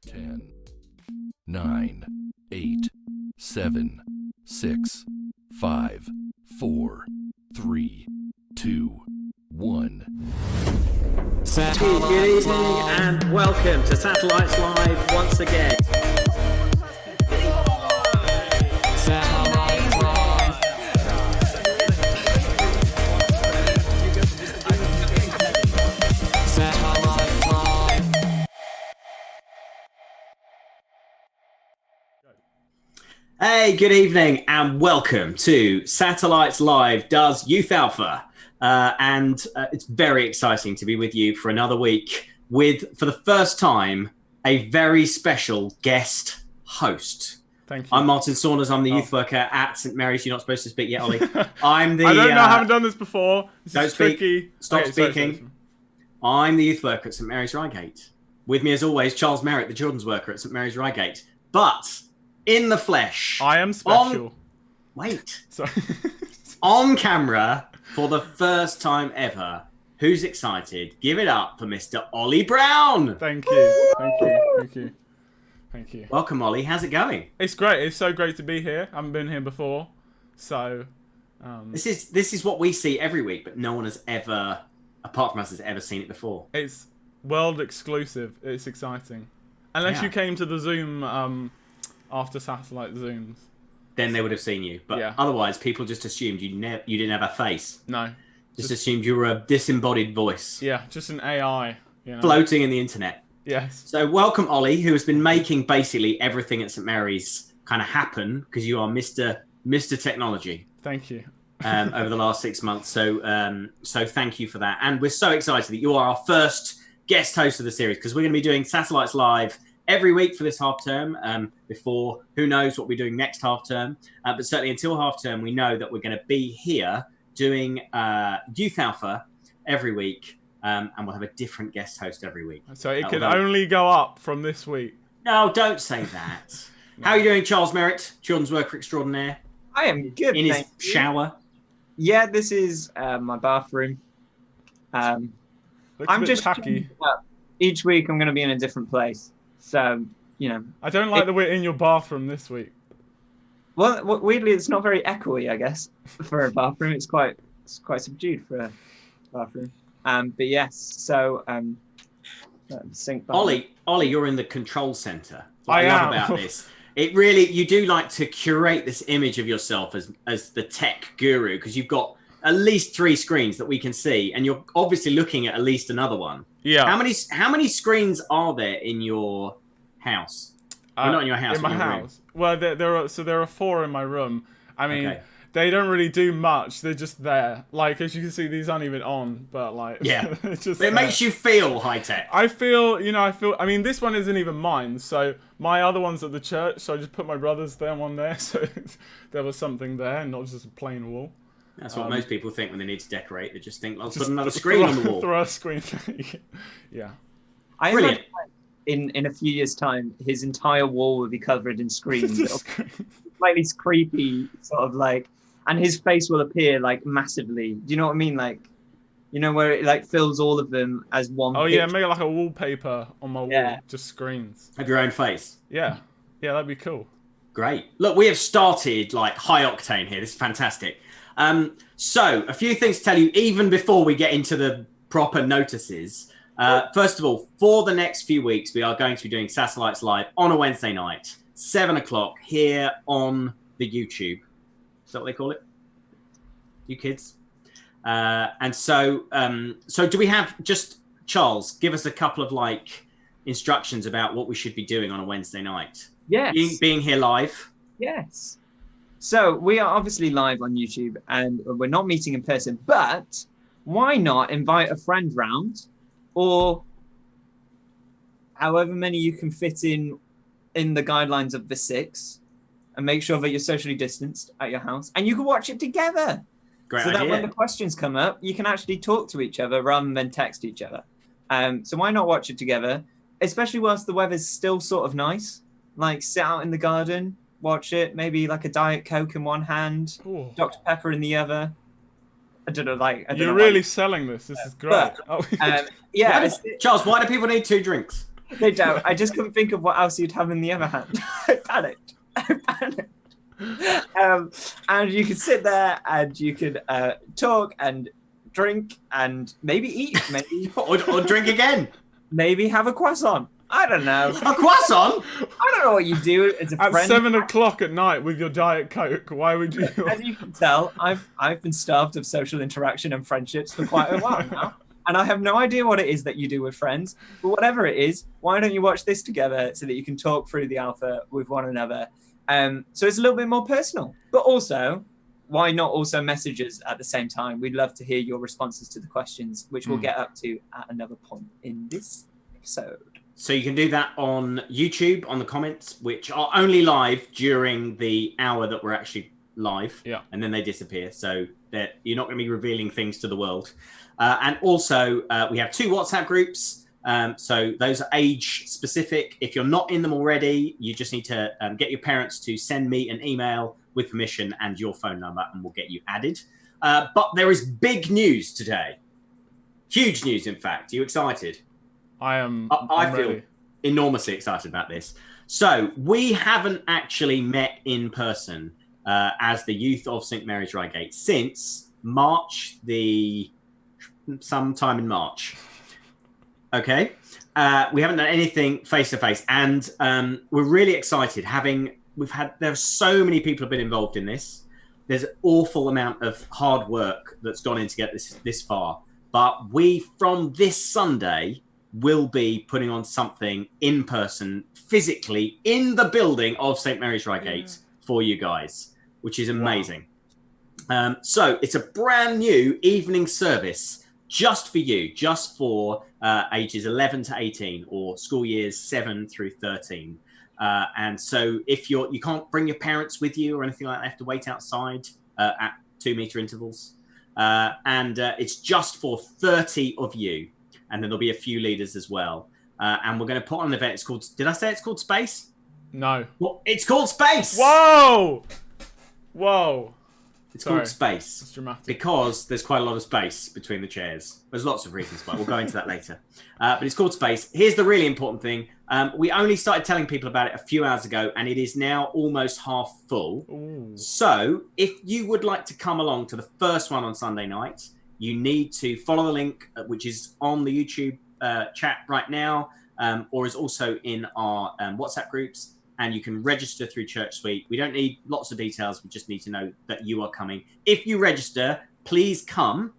10, 9, 8, 7, 6, 5, 4, 3, 2, 1. Good evening and welcome to Satellites Live once again. Hey, good evening and welcome to Satellites Live does Youth Alpha. It's very exciting to be with you for another week with, for the first time, a very special guest host. Thank you. I'm Martin Saunders. I'm the youth worker at St Mary's. You're not supposed to speak yet, Ollie. I'm the. I don't know. I haven't done this before. Don't is speak. Tricky. Stop Okay, speaking. sorry. I'm the youth worker at St Mary's Reigate. With me, as always, Charles Merritt, the children's worker at St Mary's Reigate. But in the flesh, I am special. Sorry. On camera for the first time ever. Who's excited? Give it up for Mr. Ollie Brown. Thank you. Thank you. Thank you. Thank you. Welcome, Ollie. How's it going? It's great. It's so great to be here. I haven't been here before, so. This is what we see every week, but no one has ever, apart from us, has ever seen it before. It's world exclusive. It's exciting. Unless you came to the Zoom after Satellite Zooms. Then they would have seen you. But otherwise, people just assumed you didn't have a face. No. Just assumed you were a disembodied voice. Yeah, just an AI. You know? Floating in the internet. Yes. So welcome, Ollie, who has been making basically everything at St Mary's kind of happen, because you are Mr. Technology. Thank you. Over the last 6 months. So thank you for that. And we're so excited that you are our first guest host of the series, because we're going to be doing Satellites Live every week for this half term. Before, who knows what we're doing next half term, but certainly until half term, we know that we're going to be here doing Youth Alpha every week, and we'll have a different guest host every week. So it can only go up from this week. No, don't say that. How are you doing, Charles Merritt, children's worker extraordinaire? I am good. In his shower. Yeah, this is my bathroom. I'm just tacky. Each week I'm going to be in a different place, so I don't like that we're in your bathroom this week. Well, weirdly, it's not very echoey, I guess, for a bathroom. It's quite subdued for a bathroom. But yes, so sink. Ollie, you're in the control center. I love am. About this. It really, you do like to curate this image of yourself as the tech guru, because you've got at least 3 screens that we can see, and you're obviously looking at least another one. Yeah. How many screens are there in your house? Well, not in your house. In my house. Room. Well, there are 4 in my room. I mean, okay. They don't really do much. They're just there. Like, as you can see, these aren't even on. But like, yeah, it's just it makes you feel high tech. I feel. I mean, this one isn't even mine. So my other one's at the church. So I just put my brother's there, one there. So there was something there, and not just a plain wall. That's what most people think when they need to decorate. They just think, let's put another screen on the wall. Throw a screen. Yeah. I imagine in a few years' time, his entire wall will be covered in screens. Slightly creepy, sort of like, and his face will appear like massively. Do you know what I mean? Like, where it like fills all of them as one. Oh picture. yeah, make it like a wallpaper on my wall, just screens. Have your own face. Yeah, that'd be cool. Great. Look, we have started like high octane here. This is fantastic. So a few things to tell you even before we get into the proper notices. First of all, for the next few weeks, we are going to be doing Satellites Live on a Wednesday night, 7 o'clock here on the YouTube. Is that what they call it? You kids? And so do we have just Charles, give us a couple of like instructions about what we should be doing on a Wednesday night. Yes. Being here live. Yes. So we are obviously live on YouTube and we're not meeting in person, but why not invite a friend round, or however many you can fit in the guidelines of the 6, and make sure that you're socially distanced at your house, and you can watch it together. Great idea. That when the questions come up, you can actually talk to each other rather than text each other. So why not watch it together, especially whilst the weather's still sort of nice? Like sit out in the garden, watch it, maybe like a Diet Coke in one hand, Ooh. Dr. Pepper in the other. You're really selling this. This is great. Yeah. Charles, why do people need 2 drinks? They don't. I just couldn't think of what else you'd have in the other hand. I panicked. And you could sit there and you could talk and drink and maybe eat, maybe or drink again. Maybe have a croissant. I don't know. A croissant? I don't know what you do as a friend. At 7 o'clock at night with your Diet Coke. Why would you? As you can tell, I've been starved of social interaction and friendships for quite a while now. And I have no idea what it is that you do with friends. But whatever it is, why don't you watch this together so that you can talk through the alpha with one another? So it's a little bit more personal. But also, why not also messages at the same time? We'd love to hear your responses to the questions, which we'll get up to at another point in this episode. So you can do that on YouTube, on the comments, which are only live during the hour that we're actually live. Yeah. And then they disappear. So that you're not going to be revealing things to the world. And also, we have 2 WhatsApp groups. So those are age specific. If you're not in them already, you just need to get your parents to send me an email with permission and your phone number, and we'll get you added. But there is big news today. Huge news, in fact. Are you excited? I am. I feel enormously excited about this. So we haven't actually met in person as the youth of St. Mary's Reigate since March, sometime in March. Okay. We haven't done anything face to face, and we're really excited. There are so many people have been involved in this. There's an awful amount of hard work that's gone in to get this far. But we, from this Sunday, will be putting on something in person, physically, in the building of St. Mary's Reigate for you guys, which is amazing. Wow. So it's a brand new evening service just for you, just for ages 11 to 18 or school years 7 through 13. And so if you can't bring your parents with you or anything like that, you have to wait outside at 2-meter intervals. And it's just for 30 of you. And then there'll be a few leaders as well. And we're going to put on an event. It's called, did I say it's called Space? No. Well, it's called Space. Whoa! It's Sorry. called Space. That's dramatic. Because there's quite a lot of space between the chairs. There's lots of reasons why. We'll go into that later. But it's called Space. Here's the really important thing. We only started telling people about it a few hours ago, and it is now almost half full. Ooh. So if you would like to come along to the first one on Sunday night, you need to follow the link, which is on the YouTube chat right now, or is also in our WhatsApp groups. And you can register through Church Suite. We don't need lots of details. We just need to know that you are coming. If you register, please come,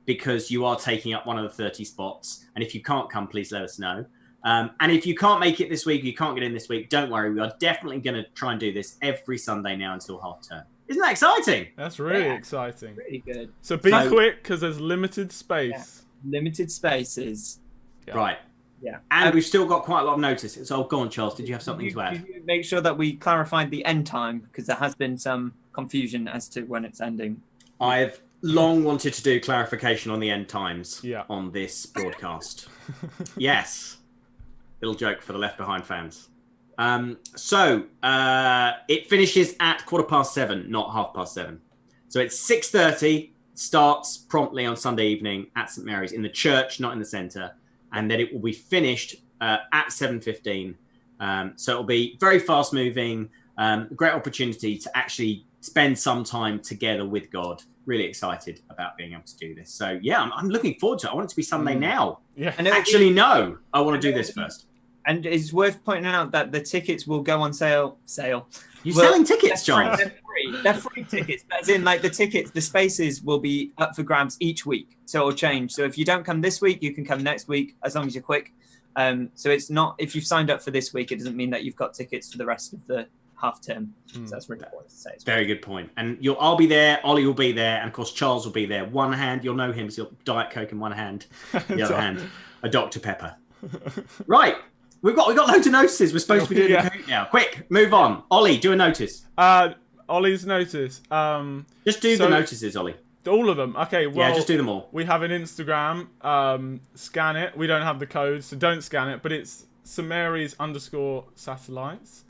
because you are taking up one of the 30 spots. And if you can't come, please let us know. And if you can't make it this week, you can't get in this week, don't worry. We are definitely going to try and do this every Sunday now until half term. Isn't that exciting? That's really exciting. Pretty good. So be quick, because there's limited space. Yeah. Limited spaces. Yeah. Right. Yeah. And we've still got quite a lot of notice. So go on, Charles. Did you have something to add? You make sure that we clarified the end time, because there has been some confusion as to when it's ending. I've long wanted to do clarification on the end times on this broadcast. Yes. Little joke for the Left Behind fans. So it finishes at 7:15, not 7:30. So it's 6:30, starts promptly on Sunday evening at St. Mary's in the church, not in the centre. And then it will be finished at 7:15. So it'll be very fast moving, great opportunity to actually spend some time together with God. Really excited about being able to do this. So yeah, I'm looking forward to it. I want it to be Sunday now. Yeah. And Actually, no, I want to do this first. And it's worth pointing out that the tickets will go on sale. You're selling tickets, John. They're free. They're free tickets. As in, like, the tickets, the spaces will be up for grabs each week. So it'll change. So if you don't come this week, you can come next week, as long as you're quick. So it's not, if you've signed up for this week, it doesn't mean that you've got tickets for the rest of the half term. So that's really important to say. Very good point. And I'll be there, Ollie will be there, and of course Charles will be there. One hand, you'll know him, he's got Diet Coke in one hand, the other hand, a Dr. Pepper. Right. We've got loads of notices. We're supposed to be doing the Kahoot now. Quick, move on. Ollie, do a notice. Ollie's notice. Just do the notices, Ollie. All of them. Okay, well, yeah, just do them all. We have an Instagram. Scan it. We don't have the code, so don't scan it. But it's St. Mary's _satellites.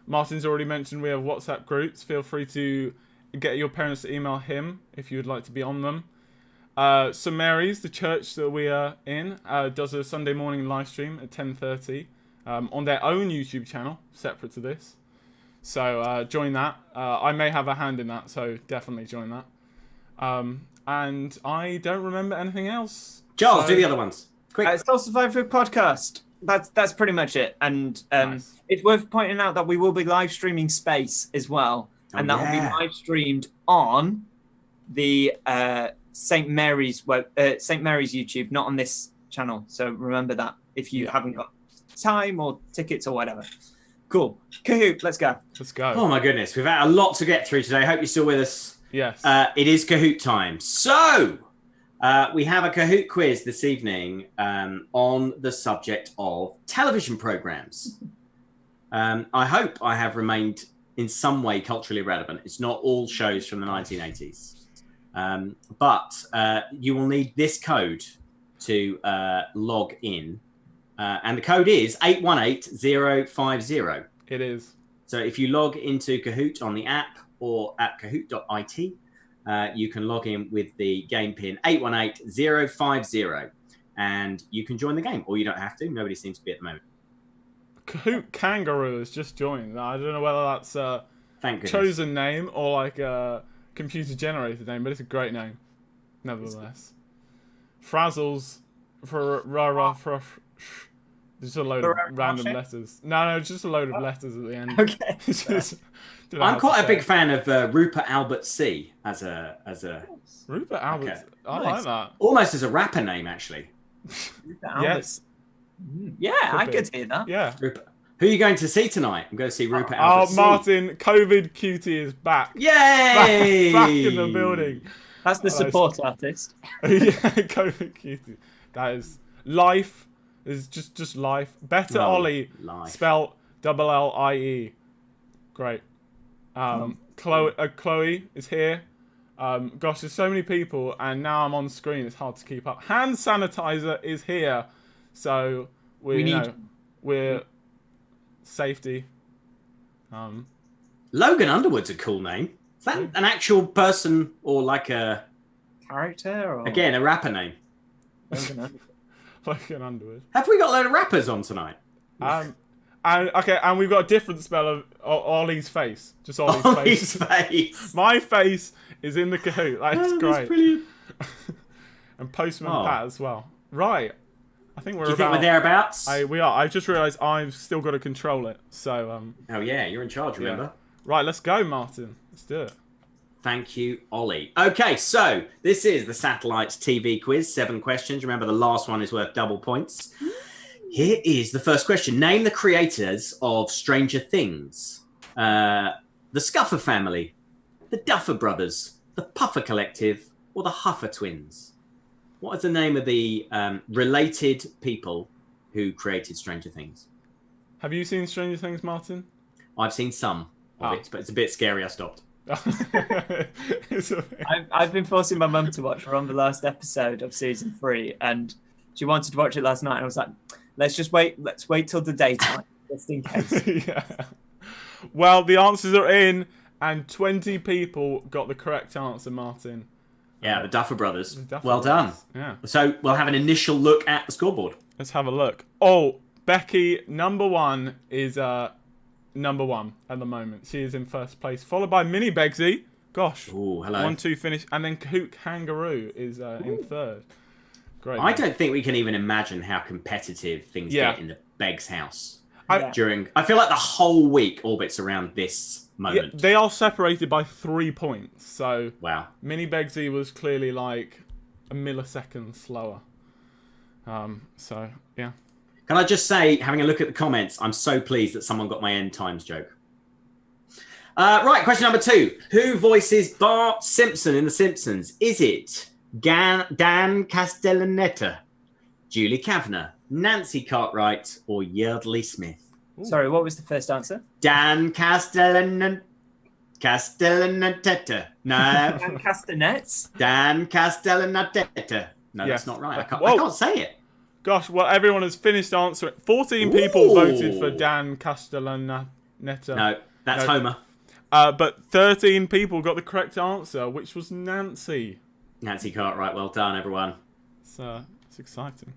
Martin's already mentioned we have WhatsApp groups. Feel free to get your parents to email him if you would like to be on them. St. Mary's, the church that we are in, does a Sunday morning live stream at 10:30 on their own YouTube channel, separate to this. So join that. I may have a hand in that, so definitely join that. And I don't remember anything else. Charles, do the other ones. Quick. Soul Survivor podcast. That's pretty much it. And Nice. It's worth pointing out that we will be live streaming Space as well, and that will be live streamed on the St. Mary's YouTube, not on this channel. So remember that if you haven't got time or tickets or whatever. Cool. Kahoot, let's go. Let's go. Oh my goodness, we've had a lot to get through today. Hope you're still with us. Yes. It is Kahoot time. So we have a Kahoot quiz this evening on the subject of television programs. I hope I have remained in some way culturally relevant. It's not all shows from the 1980s. But you will need this code to log in. And the code is 818050. It is. So if you log into Kahoot on the app or at kahoot.it, you can log in with the game pin 818050. And you can join the game. Or you don't have to. Nobody seems to be at the moment. Kahoot Kangaroo has just joined. I don't know whether that's a Thank goodness. chosen name or like a computer-generated name, but it's a great name, nevertheless. Frazzles for just a load of random letters. No, just a load of letters at the end. Okay. I'm quite a big fan of Rupert Albert C as a Rupert Albert. Okay. I like that. almost as a rapper name actually. Yes. Yeah, I be. could hear that. Yeah. Rupert. Who are you going to see tonight? I'm going to see Rupert Albert C. Martin, COVID cutie is back. Yay! Back in the building. That's the support artist. Yeah, COVID cutie. That is life. Is just life. Better Oh, Ollie. life. Spelled LLIE. Great. Chloe is here. Gosh, there's so many people, and now I'm on screen. It's hard to keep up. Hand sanitizer is here, so we're safety. Logan Underwood's a cool name. Is that an actual person or like a Character or again a rapper name? Like an Underwood. Have we got a load of rappers on tonight? And we've got a different spell of Ollie's face. Just Ollie's Ollie's face. face. My face is in the Kahoot. That's great. That's brilliant. And Postman Oh. Pat as well. Right. I think we're Do you think we're thereabouts? We are. I just realised I've still got to control it. So Oh yeah, you're in charge, remember? right, let's go, Martin. Let's do it. Thank you, Ollie. Okay, so this is the Satellites TV quiz. 7 questions. Remember, the last one is worth double points. Here is the first question. Name the creators of Stranger Things. The Scuffer family, the Duffer Brothers, the Puffer Collective, or the Huffer Twins. What is the name of the related people who created Stranger Things? Have you seen Stranger Things, Martin? I've seen some of it, but it's a bit scary. I stopped. I've been forcing my mum to watch. We're on the last episode of season 3, and she wanted to watch it last night. And I was like, let's wait till the daytime, just in case. Yeah. Well, the answers are in, and 20 people got the correct answer, Martin. Yeah, the Duffer Brothers. The Duffer Well Brothers. done. Yeah. So we'll have an initial look at the scoreboard. Let's have a look. Oh, Becky, number 1 is number 1 at the moment. She is in first place, followed by Mini Begsy. Gosh. Ooh, hello. 1-2 finish, and then Kahoot Kangaroo is in third. Great. I don't think we can even imagine how competitive things Yeah. get in the Beg's house. I I feel like the whole week orbits around this Yeah, moment. they are separated by 3 points, so Wow. Mini Begsy was clearly like a millisecond slower. So yeah. Can I just say, having a look at the comments, I'm so pleased that someone got my end times joke. Right, question number 2. Who voices Bart Simpson in The Simpsons? Is it Dan Castellaneta, Julie Kavner, Nancy Cartwright, or Yeardley Smith? Sorry, what was the first answer? Dan Castellaneta. No. Dan Castanets. Dan Castellaneta. No, Yes. that's not right. I Whoa. can't say it. Gosh, well, everyone has finished answering. 14 people Ooh. voted for Dan Castellaneta. No, that's No. Homer. But 13 people got the correct answer, which was Nancy. Nancy Cartwright. Well done, everyone. So it's exciting.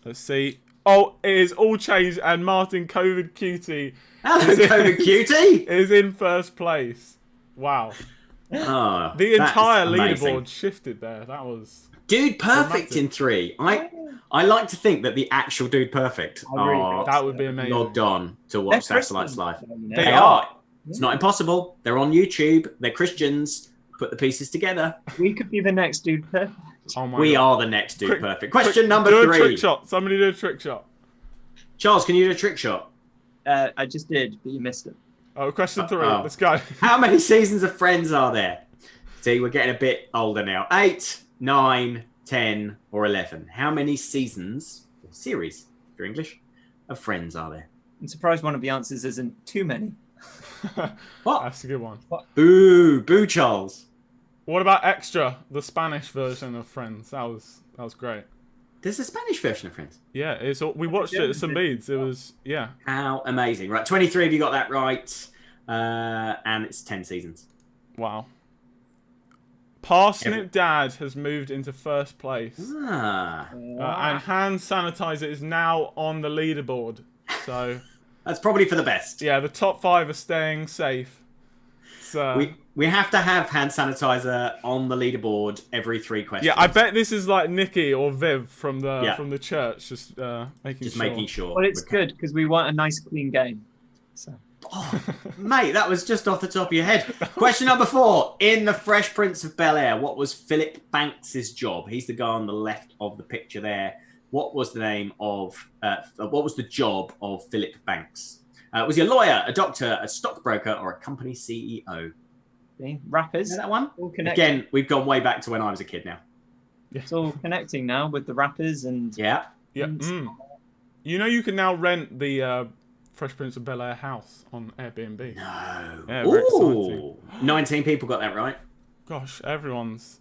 Let's see. Oh, it is all changed, and Martin COVID Cutie Hello, COVID cutie. is in first place. Wow. Oh, The that entire is amazing. leaderboard shifted there. That was... Dude Perfect Dramatic. in 3. I like to think that the actual Dude Perfect I really are hope That would be amazing. logged on to They're watch Satellites Christians, Live. though, you know. They are. It's not impossible. They're on YouTube. They're Christians. Put the pieces together. We could be the next dude. Perfect. Oh my We God. are the next Dude Quick- Perfect. Question Quick, number do a 3. trick shot. Somebody do a trick shot. Charles, can you do a trick shot? I just did, but you missed it. Oh, question 3. Uh-oh. Let's go. How many seasons of Friends are there? See, we're getting a bit older now. 8, 9, 10, or 11. How many seasons, or series, if you're English, of Friends are there? I'm surprised one of the answers isn't too many. What? That's a good one. Boo, Charles. What about Extra, the Spanish version of Friends? That was great. There's a Spanish version of Friends. Yeah, it's all, we watched it at St. Bede's. It was, yeah. How amazing. Right, 23 of you got that right. And it's 10 seasons. Wow. Parsnip Dad has moved into first place. Ah, And hand sanitizer is now on the leaderboard. So, that's probably for the best. yeah, the top 5 are staying safe. So, We have to have hand sanitizer on the leaderboard every 3 questions. yeah, I bet this is like Nikki or Viv from the Yeah. church, just making Just sure. making sure. Well, it's good because we want a nice, clean game. So Oh, mate, that was just off the top of your head. Question number 4. In The Fresh Prince of Bel-Air, what was Philip Banks' job? He's the guy on the left of the picture there. What was the name of, what was the job of Philip Banks? Was he a lawyer, a doctor, a stockbroker, or a company CEO? See, rappers. Is that one? All connecting. Again, we've gone way back to when I was a kid now. It's all connecting now with the rappers and. Yeah. Yeah. You know, you can now rent the Fresh Prince of Bel-Air house on Airbnb. No. Yeah, very Ooh. 19 people got that right. Gosh, everyone's.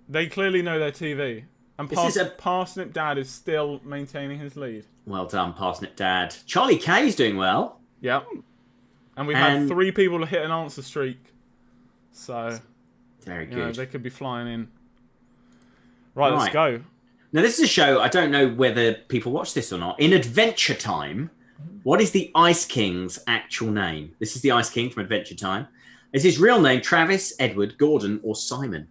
They clearly know their TV. And This is a- Parsnip Dad is still maintaining his lead. Well done, Parsnip Dad. Charlie K's doing well. Yeah. And we've had And- 3 people hit an answer streak. So, Very you know, good. they could be flying in. Right, let's Right. go. Now, this is a show, I don't know whether people watch this or not. In Adventure Time, what is the Ice King's actual name? This is the Ice King from Adventure Time. Is his real name Travis, Edward, Gordon, or Simon?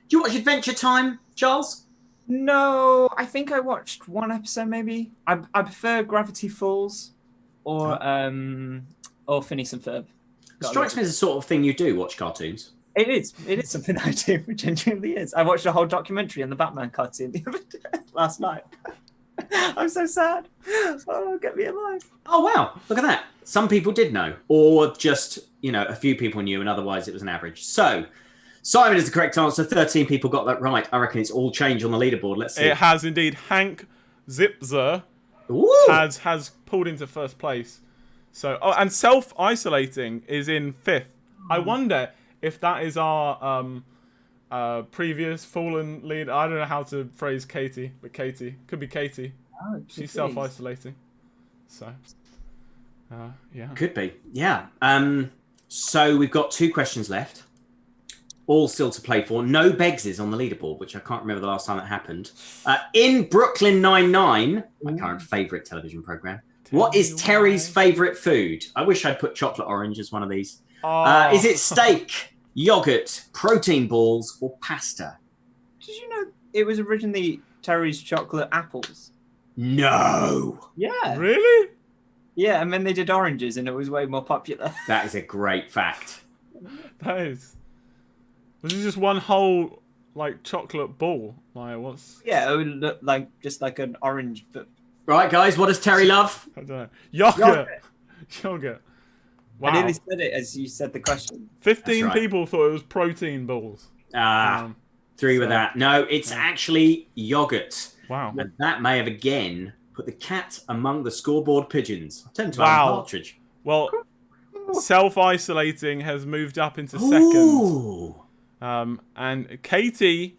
Do you watch Adventure Time, Charles? No, I think I watched one episode maybe. I prefer Gravity Falls or Phineas and Ferb. It strikes me as the sort of thing you do, watch cartoons. It is something I do. It genuinely is. I watched a whole documentary on the Batman cartoon the other day, last night. I'm so sad. Oh, get me alive. Oh, wow. Look at that. Some people did know, or just, you know, a few people knew, and otherwise it was an average. So, Simon is the correct answer. 13 people got that right. I reckon it's all change on the leaderboard. Let's see. It has indeed. Hank Zipzer Ooh. has pulled into first place. So, and self-isolating is in 5th. I wonder if that is our previous fallen lead. I don't know how to phrase Katie, but Katie. Could be Katie. Oh, it She's could be. self-isolating. So, yeah. Could be. Yeah. So we've got 2 questions left. All still to play for. No Beggses on the leaderboard, which I can't remember the last time that happened. In Brooklyn Nine-Nine, my current favourite television programme, what is Terry's favourite food? I wish I'd put chocolate orange as one of these. Oh. Is it steak, yogurt, protein balls, or pasta? Did you know it was originally Terry's chocolate apples? No. Yeah. Really? Yeah, and then they did oranges and it was way more popular. That is a great fact. That is. Was it just one whole like chocolate ball? Like what's? Yeah, it would look like just like an orange, but Right, guys, what does Terry love? I don't know. Yogurt. Yogurt. Wow. I nearly said it as you said the question. 15 That's right. people thought it was protein balls. Ah, 3 with so- that. No, it's actually yogurt. Wow. And that may have again put the cat among the scoreboard pigeons. Turned to Wow. Alan Partridge. Well, self-isolating has moved up into second. Ooh. And Katie,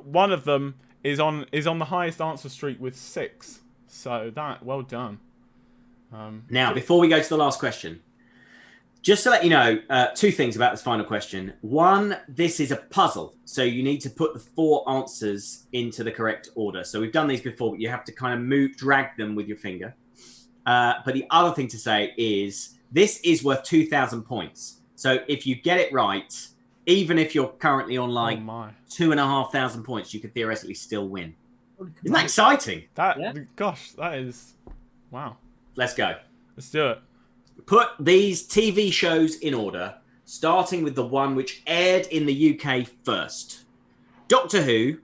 one of them, is on the highest answer streak with 6. So well done. Now, before we go to the last question, just to let you know, 2 things about this final question. One, this is a puzzle, so you need to put the 4 answers into the correct order. So we've done these before, but you have to kind of drag them with your finger. But the other thing to say is this is worth 2,000 points. So if you get it right, even if you're currently on like Oh my. 2,500 points, you could theoretically still win. Isn't that exciting? Gosh, that is wow. Let's go. Let's do it. Put these TV shows in order, starting with the one which aired in the UK first. Doctor Who,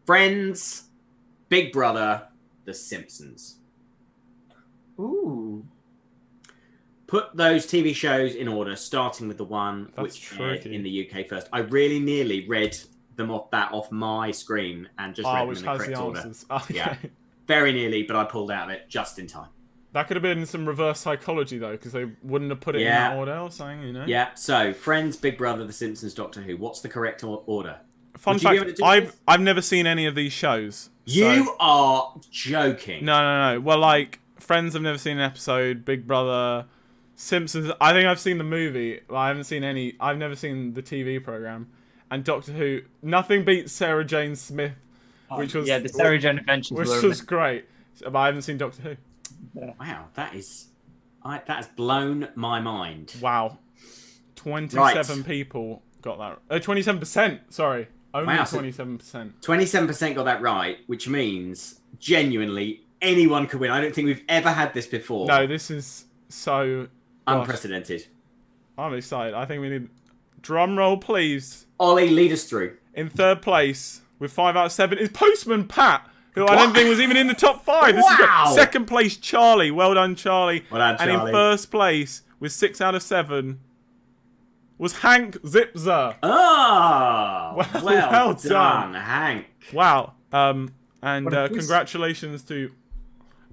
Friends, Big Brother, The Simpsons. Ooh. Put those TV shows in order, starting with the one That's which aired tricky. in the UK first. I really nearly read them off my screen and just read them Which in the has correct the order. answers. Okay. Yeah. Very nearly, but I pulled out of it just in time. That could have been some reverse psychology though, because they wouldn't have put it in Yeah. that order or something, you know. Yeah, so Friends, Big Brother, The Simpsons, Doctor Who. What's the correct order? Fun Would you be fact: able to do I've this? I've never seen any of these shows. You so- are joking. No. Well, like Friends, I've never seen an episode. Big Brother, Simpsons. I think I've seen the movie. Well, I haven't seen any. I've never seen the TV program. And Doctor Who. Nothing beats Sarah Jane Smith, which was the Sarah Jane Adventures which were was great. But I haven't seen Doctor Who. Wow, that has blown my mind. Wow, 27 people got that. 27%. Sorry, only Wow, so- 27%. 27% got that right, which means genuinely anyone could win. I don't think we've ever had this before. No, this is so gosh, Unprecedented. I'm excited. I think we need drum roll, please. Ollie, lead us through. In 3rd place with 5 out of 7 is Postman Pat, who I don't think was even in the top 5. This is Wow. good. 2nd place, Charlie. Well done, Charlie. Well done, And in Charlie. 1st place with 6 out of 7, was Hank Zipzer. Oh, Well well done. done, Hank. Wow. And What a quiz. congratulations to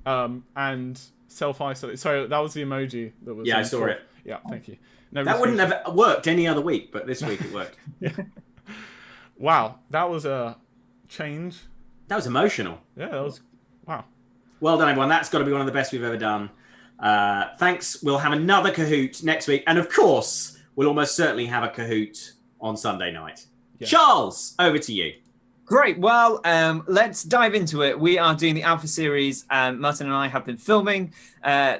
and self-isolate. Sorry, that was the emoji that was. Yeah, I in saw full. it. Yeah, thank you. No, That wouldn't have worked any other week, but this week it worked. Wow, that was a change. That was emotional. Yeah, that was. Wow. Well done, everyone. That's got to be one of the best we've ever done. Thanks. We'll have another Kahoot next week. And of course, we'll almost certainly have a Kahoot on Sunday night. Yeah. Charles, over to you. Great. Well, let's dive into it. We are doing the Alpha series. Martin and I have been filming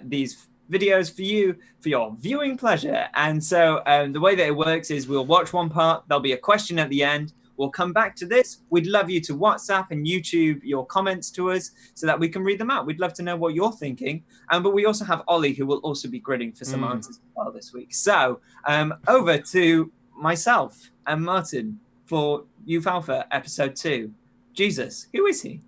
these videos for you for your viewing pleasure. And so the way that it works is we'll watch one part. There'll be a question at the end. We'll come back to this. We'd love you to WhatsApp and YouTube your comments to us so that we can read them out. We'd love to know what you're thinking. But we also have Ollie, who will also be gridding for some answers as well this week. So over to myself and Martin for Youth Alpha episode 2. Jesus, who is he?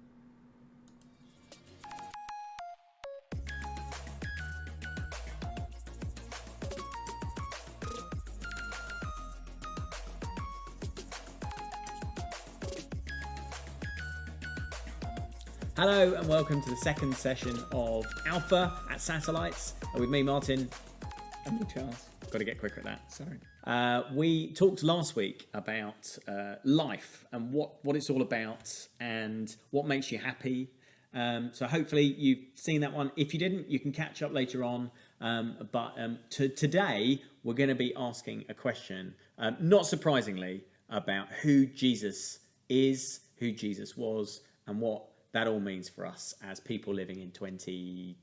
Hello and welcome to the second session of Alpha at Satellites with me, Martin. And me, Charles. Got to get quicker at that. Sorry. We talked last week about life and what it's all about and what makes you happy. So hopefully you've seen that one. If you didn't, you can catch up later on. But today we're going to be asking a question, not surprisingly, about who Jesus is, who Jesus was, and what that all means for us as people living in 2020.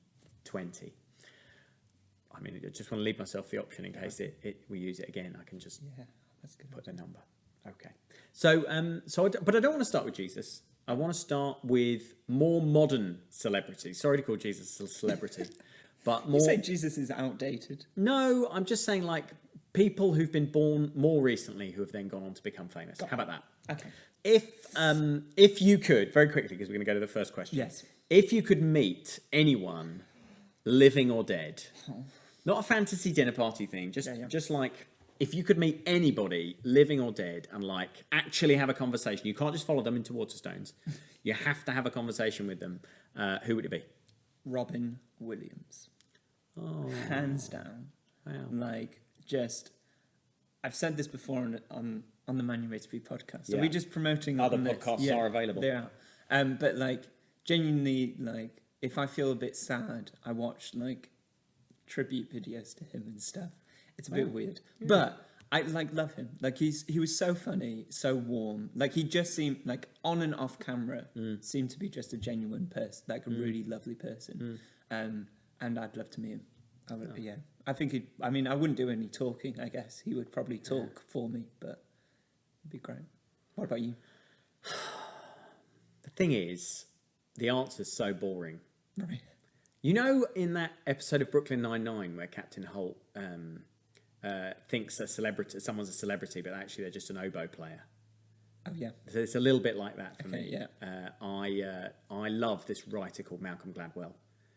I mean, I just want to leave myself the option in case we use it again. I can just put the number. Okay. So, but I don't want to start with Jesus. I want to start with more modern celebrities. Sorry to call Jesus a celebrity, but more. You say Jesus is outdated. No, I'm just saying like people who've been born more recently who have then gone on to become famous. How about that? Okay. If you could, very quickly, because we're going to go to the first question. Yes. If you could meet anyone, living or dead, not a fantasy dinner party thing, just like if you could meet anybody, living or dead, and like actually have a conversation, you can't just follow them into Waterstones. You have to have a conversation with them. Who would it be? Robin Williams. Oh, Hands down. wow. Like, just... I've said this before on the Man You Made to Be podcast. Yeah. Are we just promoting Other on this? podcasts are available. They are. But like, genuinely, like, if I feel a bit sad, I watch like tribute videos to him and stuff. It's a bit weird, but I like love him. Like he was so funny, so warm. Like he just seemed like on and off camera seemed to be just a genuine person, like a really lovely person. And I'd love to meet him. I would, yeah. I think I mean, I wouldn't do any talking. I guess he would probably talk for me, but it'd be great. What about you? The thing is, the answer's so boring. Right. You know, in that episode of Brooklyn Nine-Nine where Captain Holt thinks someone's a celebrity, but actually they're just an oboe player. Oh yeah. So it's a little bit like that for Okay, me. yeah. I love this writer called Malcolm Gladwell,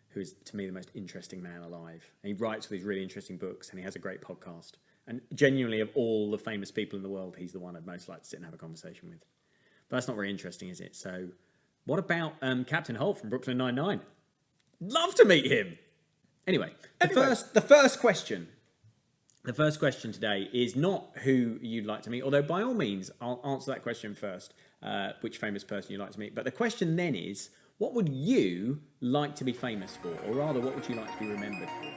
who is to me the most interesting man alive. And he writes these really interesting books, and he has a great podcast. And genuinely, of all the famous people in the world, he's the one I'd most like to sit and have a conversation with. But that's not very interesting, is it? So, what about Captain Holt from Brooklyn Nine-Nine? Love to meet him. Anyway, the first question. The first question today is not who you'd like to meet, although by all means, I'll answer that question first, which famous person you'd like to meet. But the question then is, what would you like to be famous for? Or rather, what would you like to be remembered for?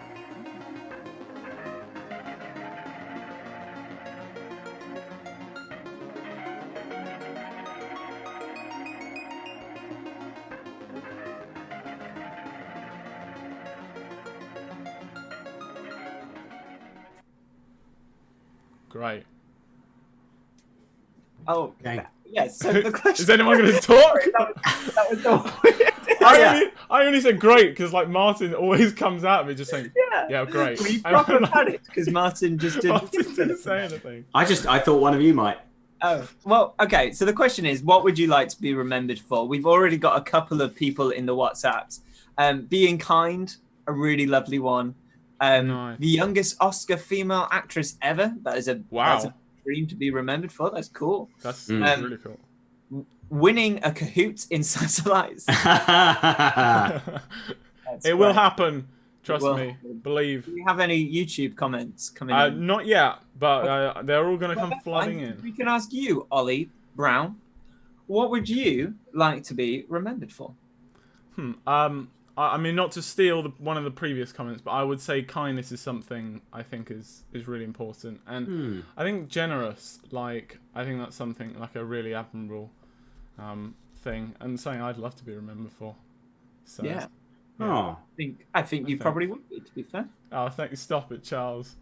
Great. Oh, Okay. yes. So the question Is anyone going to talk? that was so weird. I only said great because like Martin always comes out of it just saying, yeah, great. We proper panicked because Martin just didn't. Martin didn't say anything. I thought one of you might. Oh, well, okay. So the question is, what would you like to be remembered for? We've already got a couple of people in the WhatsApps. Being kind, a really lovely one. Nice. The youngest Oscar female actress ever. That's a dream to be remembered for. That's cool. That's really cool. Winning a Kahoot in Satellites. It will happen. Trust me. Believe. Do you have any YouTube comments coming in? Not yet, but they're all going to come flooding in. We can ask you, Ollie Brown. What would you like to be remembered for? I mean, not to steal one of the previous comments, but I would say kindness is something I think is really important, and I think generous. Like, I think that's something like a really admirable thing, and something I'd love to be remembered for. So, yeah. Oh, I think you probably would be, to be fair. Oh, thank you. Stop it, Charles.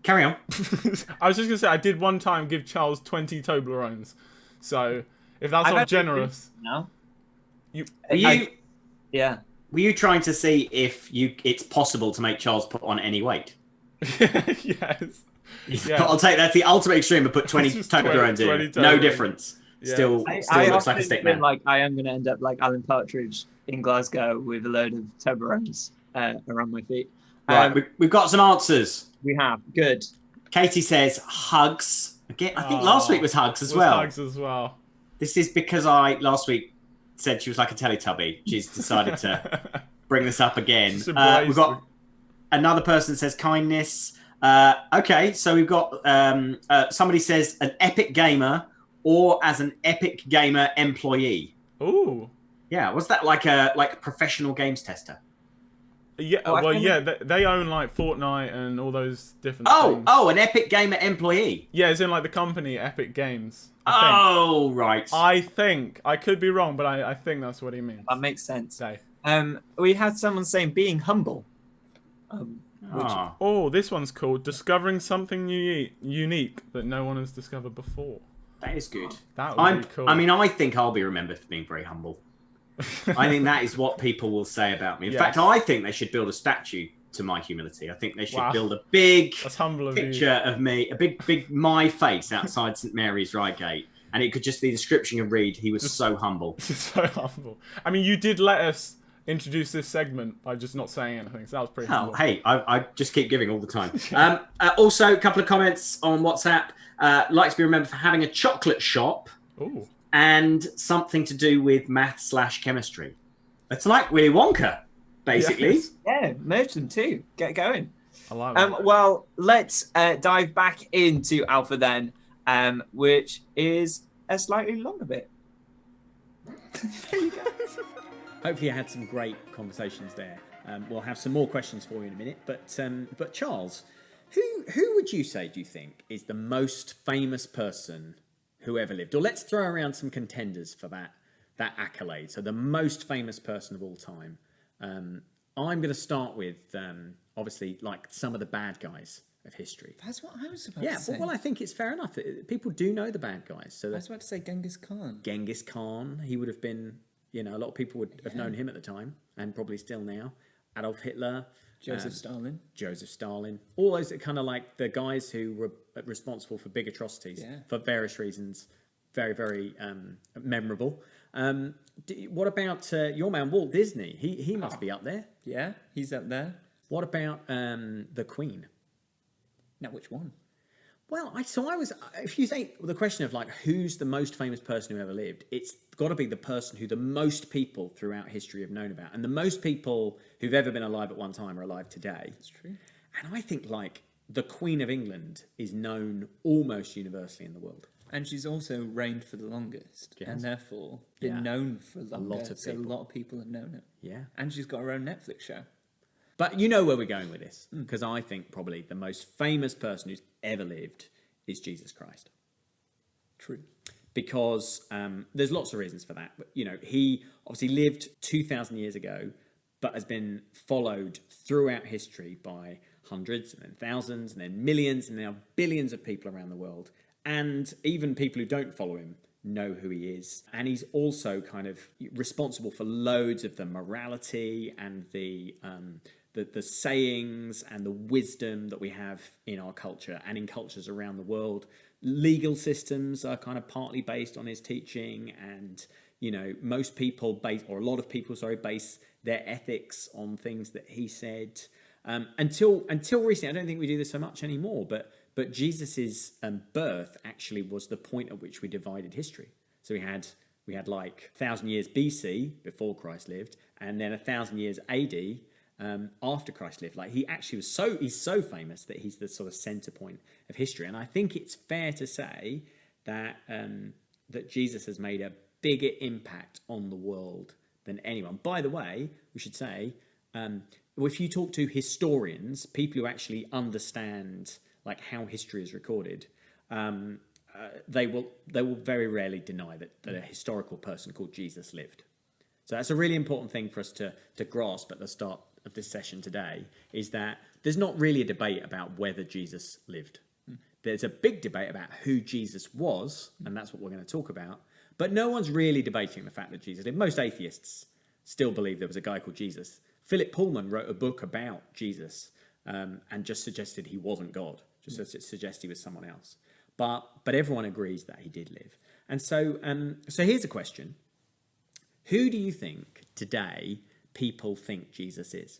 Carry on. I was just gonna say I did one time give Charles 20 Toblerones, so if that's not generous. No. Were you trying to see if it's possible to make Charles put on any weight? Yes. Yeah. I'll take that's the ultimate extreme of put 20 Toblerones in. No difference. Yeah. Still looks like a stick man. Like I am going to end up like Alan Partridge in Glasgow with a load of Toblerones around my feet. Right, we've got some answers. We have. Good. Katie says hugs. Again, I think last week was hugs as well. Hugs as well. This is because I last week said she was like a Teletubby. She's decided to bring this up again. We've got another person that says kindness. Okay, so we've got somebody says an epic gamer or as an epic gamer employee. Ooh. Yeah, was that like a professional games tester? Yeah, they own like Fortnite and all those different things. An Epic Gamer employee. Yeah, it's in like the company Epic Games. Right. I think. I could be wrong, but I think that's what he means. That makes sense. Say. We had someone saying being humble. This one's called Discovering Something Unique that no one has discovered before. That is good. That would be cool. I mean, I think I'll be remembered for being very humble. I think that is what people will say about me. In fact, I think they should build a statue to my humility. I think they should build a big picture of me, a big my face outside St Mary's Reigate, and it could just the description of read, he was so humble. So humble. I mean, you did let us introduce this segment by just not saying anything, so that was pretty humble. Hey, I just keep giving all the time. Also, a couple of comments on WhatsApp. Like to be remembered for having a chocolate shop. Ooh. And something to do with math/chemistry. It's like Willy Wonka, basically. Yes. Yeah, merge them too. Get going. I like that. Well, let's dive back into Alpha then, which is a slightly longer bit. There you go. Hopefully, I had some great conversations there. We'll have some more questions for you in a minute. But Charles, who would you say, do you think, is the most famous person who ever lived? Or let's throw around some contenders for that accolade. So the most famous person of all time. I'm going to start with, obviously, like some of the bad guys of history. That's what I was about to say. Well, I think it's fair enough. People do know the bad guys. So I was about to say Genghis Khan. Genghis Khan, he would have been, a lot of people would have known him at the time, and probably still now. Adolf Hitler. Joseph Stalin. All those that kind of like the guys who were responsible for big atrocities for various reasons. Very, very memorable. What about your man, Walt Disney? He must be up there. Yeah, he's up there. What about the Queen? Now, which one? Well, if you say the question of like who's the most famous person who ever lived, it's got to be the person who the most people throughout history have known about, and the most people who've ever been alive at one time are alive today. That's true. And I think like the Queen of England is known almost universally in the world, and she's also reigned for the longest, and therefore been known for longer. A lot of people have known it. Yeah, and she's got her own Netflix show. But you know where we're going with this, because I think probably the most famous person who's ever lived is Jesus Christ. True. Because there's lots of reasons for that. But, he obviously lived 2,000 years ago, but has been followed throughout history by hundreds and then thousands and then millions and now billions of people around the world. And even people who don't follow him know who he is. And he's also kind of responsible for loads of the morality and the sayings and the wisdom that we have in our culture and in cultures around the world. Legal systems are kind of partly based on his teaching, and most people base, or a lot of people, sorry, base their ethics on things that he said. Until recently, I don't think we do this so much anymore, but Jesus's birth actually was the point at which we divided history. So we had like 1,000 years BC before Christ lived, and then 1,000 years AD after Christ lived. Like, he actually he's so famous that he's the sort of center point of history. And I think it's fair to say that that Jesus has made a bigger impact on the world than anyone. By the way, we should say, if you talk to historians, people who actually understand like how history is recorded, they will very rarely deny that a historical person called Jesus lived. So that's a really important thing for us to grasp at the start of this session today, is that there's not really a debate about whether Jesus lived. There's a big debate about who Jesus was, and that's what we're going to talk about. But no one's really debating the fact that Jesus lived. Most atheists still believe there was a guy called Jesus. Philip Pullman wrote a book about Jesus and just suggested he wasn't God, just suggested he was someone else. But everyone agrees that he did live. And so here's a question. Who do you think today people think Jesus is?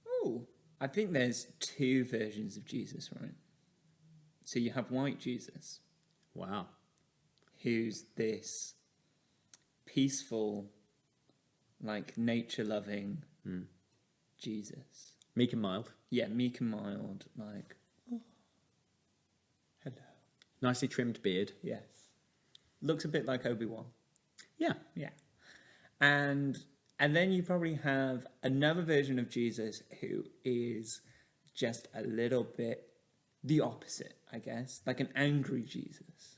Oh, I think there's two versions of Jesus, right? So you have white Jesus. Wow. Who's this peaceful, like nature-loving Jesus. Meek and mild. Yeah, meek and mild, like, oh, hello. Nicely trimmed beard. Yes. Looks a bit like Obi-Wan. Yeah. Yeah. And then you probably have another version of Jesus who is just a little bit the opposite, I guess. Like an angry Jesus.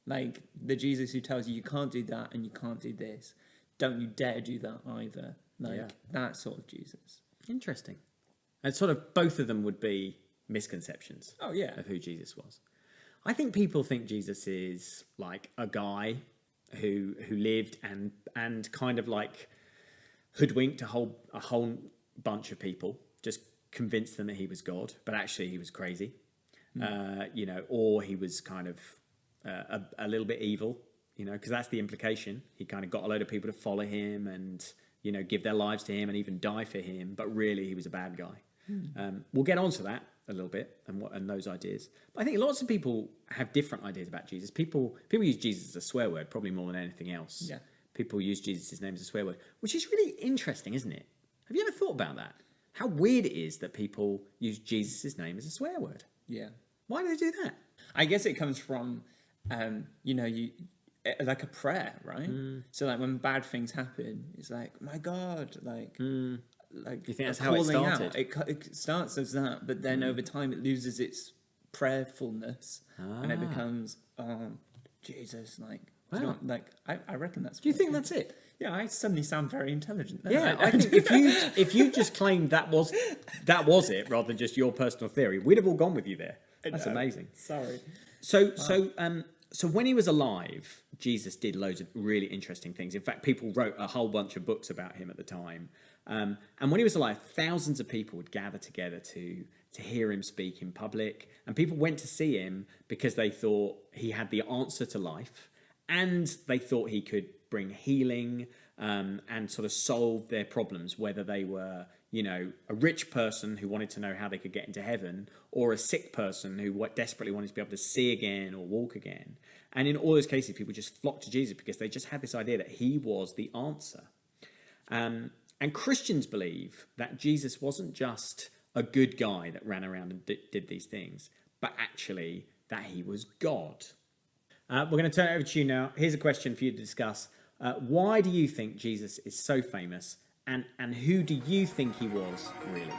Like the Jesus who tells you you can't do that and you can't do this. Don't you dare do that either. Like that sort of Jesus. Interesting. And sort of both of them would be misconceptions Oh, yeah. of who Jesus was. I think people think Jesus is like a guy who lived and kind of like hoodwinked a whole bunch of people, just convinced them that he was God, but actually he was crazy. Or he was kind of a little bit evil, because that's the implication. He kind of got a load of people to follow him and, give their lives to him and even die for him, but really he was a bad guy. We'll get onto that a little bit and those ideas. But I think lots of people have different ideas about Jesus. People use Jesus as a swear word, probably more than anything else. Yeah. People use Jesus' name as a swear word, which is really interesting, isn't it? Have you ever thought about that? How weird it is that people use Jesus' name as a swear word. Yeah. Why do they do that? I guess it comes from, you like a prayer, right? So like when bad things happen, it's like, my God, like You think that's how it calling out. started? It starts as that, but then over time it loses its prayerfulness and it becomes, Jesus, like, Wow. do you know, like I reckon that's. Do you think that's it? Yeah, I suddenly sound very intelligent. Yeah, I think if you just claimed that was it, rather than just your personal theory, we'd have all gone with you there. That's amazing. Sorry. So when he was alive, Jesus did loads of really interesting things. In fact, people wrote a whole bunch of books about him at the time. And when he was alive, thousands of people would gather together to hear him speak in public. And people went to see him because they thought he had the answer to life, and they thought he could bring healing and sort of solve their problems, whether they were, a rich person who wanted to know how they could get into heaven, or a sick person who desperately wanted to be able to see again or walk again. And in all those cases, people just flocked to Jesus because they just had this idea that he was the answer. And Christians believe that Jesus wasn't just a good guy that ran around and did these things, but actually that he was God. We're going to turn it over to you now. Here's a question for you to discuss. Why do you think Jesus is so famous, and who do you think he was, really?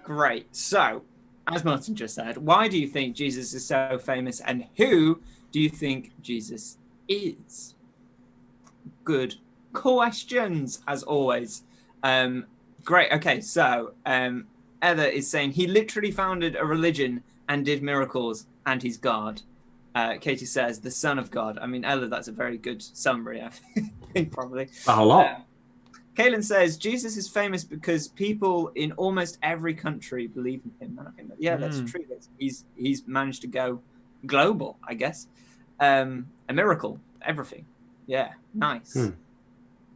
Great. So, as Martin just said, why do you think Jesus is so famous, and who do you think Jesus is? Good questions, as always. Great. Okay, so Heather is saying he literally founded a religion and did miracles, and he's God. Katie says, the Son of God. I mean, Ella, that's a very good summary, I think, probably. A whole lot. Kaylin says, Jesus is famous because people in almost every country believe in him. And I think that's true. He's managed to go global, I guess. A miracle, everything. Yeah, nice.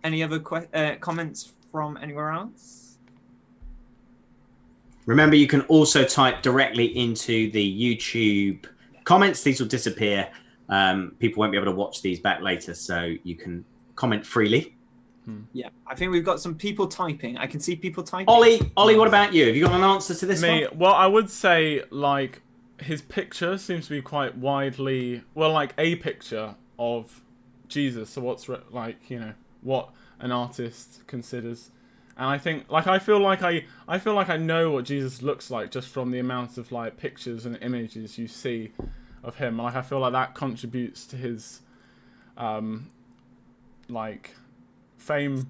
Any other comments from anywhere else? Remember, you can also type directly into the YouTube comments. These will disappear. People won't be able to watch these back later, so you can comment freely. Yeah, I think we've got some people typing. I can see people typing. Ollie, what about you? Have you got an answer to this one? Well, I would say, like, his picture seems to be quite widely, well, like a picture of Jesus. So what's like, you know, what an artist considers. And I think, like, I feel like I know what Jesus looks like just from the amount of like pictures and images you see of him. Like, I feel like that contributes to his, like, fame.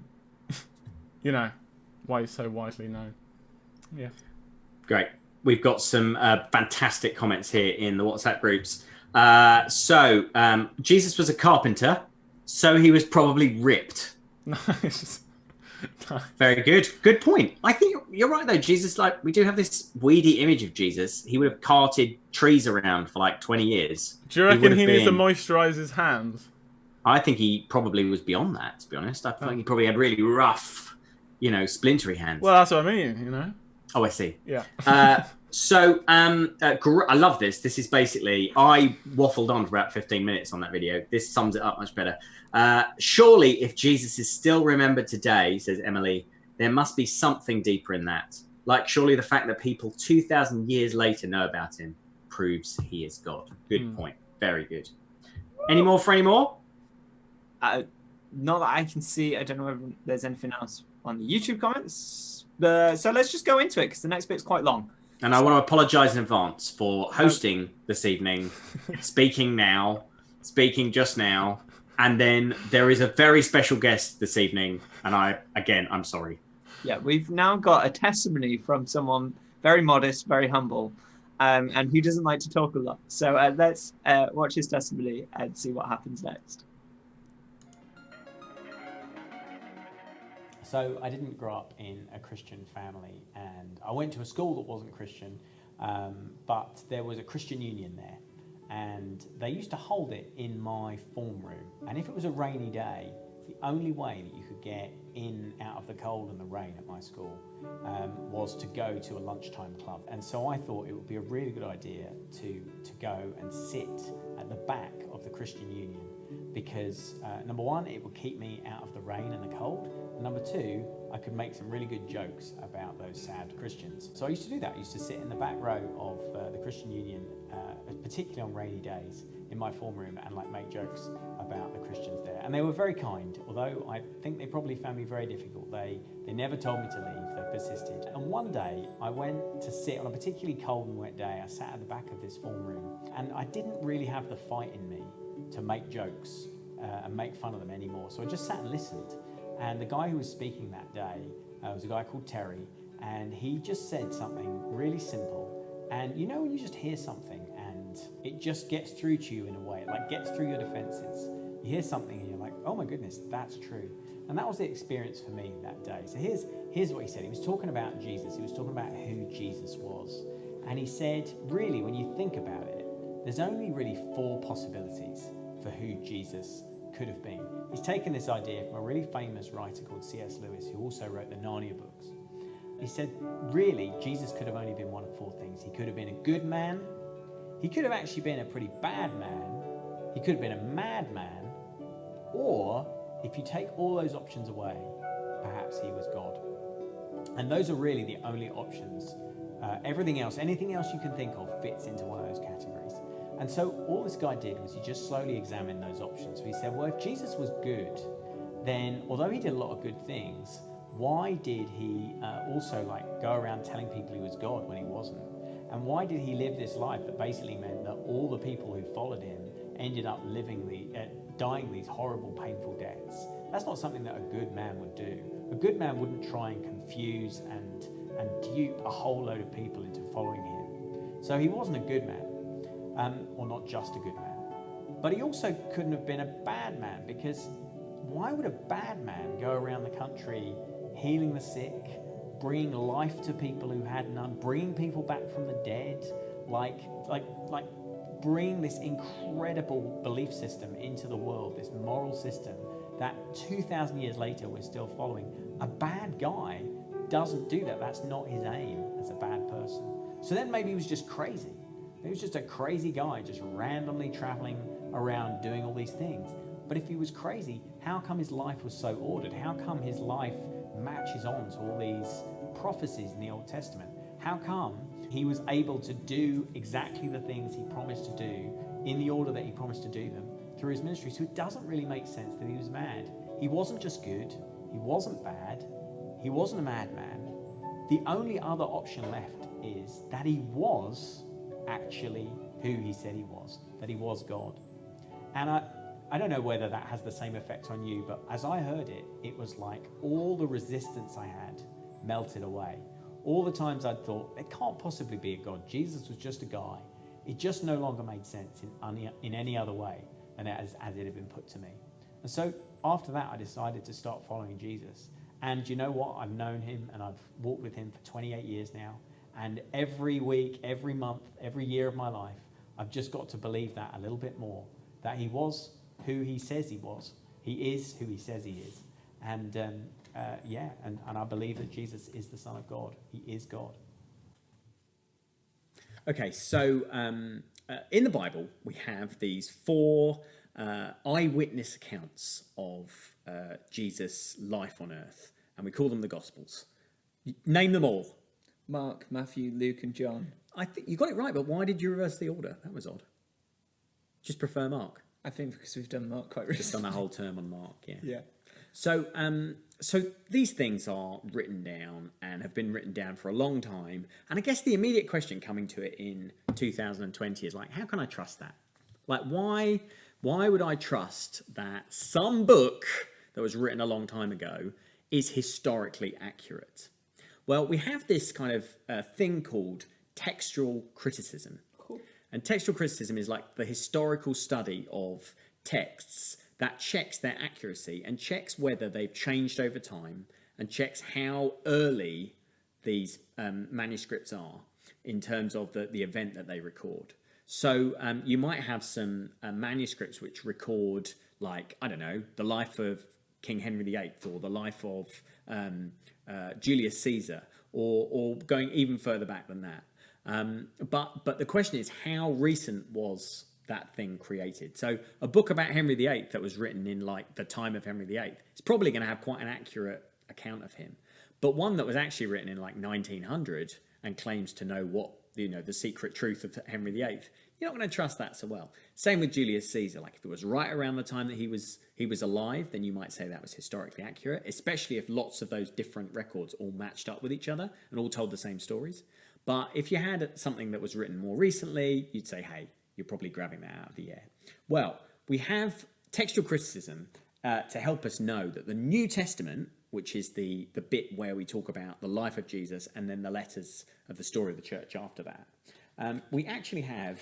You know, why he's so widely known. Yeah. Great. We've got some fantastic comments here in the WhatsApp groups. Jesus was a carpenter, so he was probably ripped. Nice. Very good. Good point. I think you're right, though. Jesus, like, we do have this weedy image of Jesus. He would have carted trees around for like 20 years. Do you reckon he needs to moisturize his hands? I think he probably was beyond that, to be honest. I think he probably had really rough, you know, splintery hands. Well, that's what I mean, you know. Oh, I see. Yeah. I love this. This is basically, I waffled on for about 15 minutes on that video. This sums it up much better. Surely, if Jesus is still remembered today, says Emily, there must be something deeper in that. Like, surely the fact that people 2,000 years later know about him proves he is God. Good point. Very good. Any more for any more? Not that I can see. I don't know if there's anything else on the YouTube comments. So let's just go into it because the next bit's quite long. And I want to apologise in advance for hosting this evening, speaking just now, and then there is a very special guest this evening, and I'm sorry. Yeah, we've now got a testimony from someone very modest, very humble, and who doesn't like to talk a lot. So let's watch his testimony and see what happens next. So I didn't grow up in a Christian family, and I went to a school that wasn't Christian, but there was a Christian union there, and they used to hold it in my form room. And if it was a rainy day, the only way that you could get in out of the cold and the rain at my school was to go to a lunchtime club. And so I thought it would be a really good idea to go and sit at the back of the Christian union, because number one, it would keep me out of the rain and the cold. And number two, I could make some really good jokes about those sad Christians. So I used to do that. I used to sit in the back row of the Christian Union, particularly on rainy days, in my form room, and like make jokes about the Christians there. And they were very kind, although I think they probably found me very difficult. They never told me to leave, they persisted. And one day I went to sit on a particularly cold and wet day. I sat at the back of this form room, and I didn't really have the fight in me to make jokes and make fun of them anymore. So I just sat and listened. And the guy who was speaking that day was a guy called Terry, and he just said something really simple. And you know when you just hear something and it just gets through to you in a way, it like gets through your defenses. You hear something and you're like, oh my goodness, that's true. And that was the experience for me that day. So here's what he said. He was talking about Jesus. He was talking about who Jesus was. And he said, really, when you think about it, there's only really 4 possibilities for who Jesus could have been. He's taken this idea from a really famous writer called C.S. Lewis, who also wrote the Narnia books. He said, really, Jesus could have only been one of 4 things. He could have been a good man. He could have actually been a pretty bad man. He could have been a madman. Or, if you take all those options away, perhaps he was God. And those are really the only options. Everything else, anything else you can think of fits into one of those categories. And so all this guy did was he just slowly examined those options. So he said, well, if Jesus was good, then although he did a lot of good things, why did he also go around telling people he was God when he wasn't? And why did he live this life that basically meant that all the people who followed him ended up dying these horrible, painful deaths? That's not something that a good man would do. A good man wouldn't try and confuse and dupe a whole load of people into following him. So he wasn't a good man. or not just a good man. But he also couldn't have been a bad man, because why would a bad man go around the country healing the sick, bringing life to people who had none, bringing people back from the dead, like bring this incredible belief system into the world, this moral system that 2,000 years later we're still following? A bad guy doesn't do that. That's not his aim as a bad person. So then maybe he was just crazy. He was just a crazy guy, just randomly traveling around doing all these things. But if he was crazy, how come his life was so ordered? How come his life matches on to all these prophecies in the Old Testament? How come he was able to do exactly the things he promised to do in the order that he promised to do them through his ministry? So it doesn't really make sense that he was mad. He wasn't just good. He wasn't bad. He wasn't a madman. The only other option left is that he was actually who he said he was, that he was God. And I don't know whether that has the same effect on you, but as I heard it, it was like all the resistance I had melted away. All the times I'd thought, it can't possibly be a God. Jesus was just a guy. It just no longer made sense in any other way than as it had been put to me. And so after that, I decided to start following Jesus. And you know what? I've known him and I've walked with him for 28 years now. And every week, every month, every year of my life, I've just got to believe that a little bit more, that he was who he says he was. He is who he says he is. And and I believe that Jesus is the Son of God. He is God. Okay, so in the Bible, we have these 4 eyewitness accounts of Jesus' life on earth, and we call them the Gospels. Name them all. Mark, Matthew, Luke, and John. I think you got it right, but why did you reverse the order? That was odd. Just prefer Mark. I think because we've done Mark quite Just recently. done the whole term on Mark, yeah. Yeah. So, so these things are written down and have been written down for a long time. And I guess the immediate question coming to it in 2020 is like, how can I trust that? Like, why would I trust that some book that was written a long time ago is historically accurate? Well, we have this kind of thing called textual criticism. Cool. And textual criticism is like the historical study of texts that checks their accuracy and checks whether they've changed over time and checks how early these manuscripts are in terms of the event that they record. So you might have some manuscripts which record, like, I don't know, the life of King Henry VIII or the life of Julius Caesar, or going even further back than that. But the question is, how recent was that thing created? So a book about Henry VIII that was written in like the time of Henry VIII, it's probably going to have quite an accurate account of him. But one that was actually written in like 1900 and claims to know what, the secret truth of Henry VIII, you're not going to trust that so well. Same with Julius Caesar. Like if it was right around the time that he was alive, then you might say that was historically accurate, especially if lots of those different records all matched up with each other and all told the same stories. But if you had something that was written more recently, you'd say, hey, you're probably grabbing that out of the air. Well, we have textual criticism to help us know that the New Testament, which is the bit where we talk about the life of Jesus and then the letters of the story of the church after that, we actually have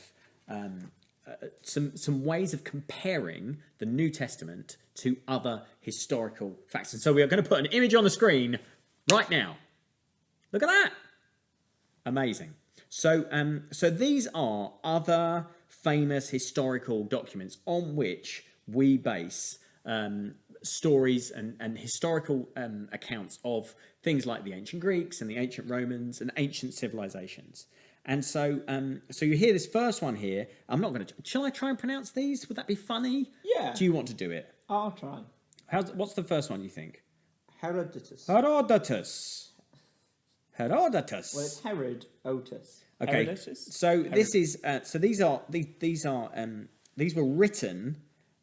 some ways of comparing the New Testament to other historical facts. And so we are going to put an image on the screen right now. Look at that. Amazing. So these are other famous historical documents on which we base stories and historical accounts of things like the ancient Greeks and the ancient Romans and ancient civilizations. And so you hear this first one here. I'm not going to. Shall I try and pronounce these? Would that be funny? Yeah. Do you want to do it? I'll try. What's the first one you think? Herodotus. Herodotus. Well, it's Herod Otus. Okay. Herodotus? So this is these were written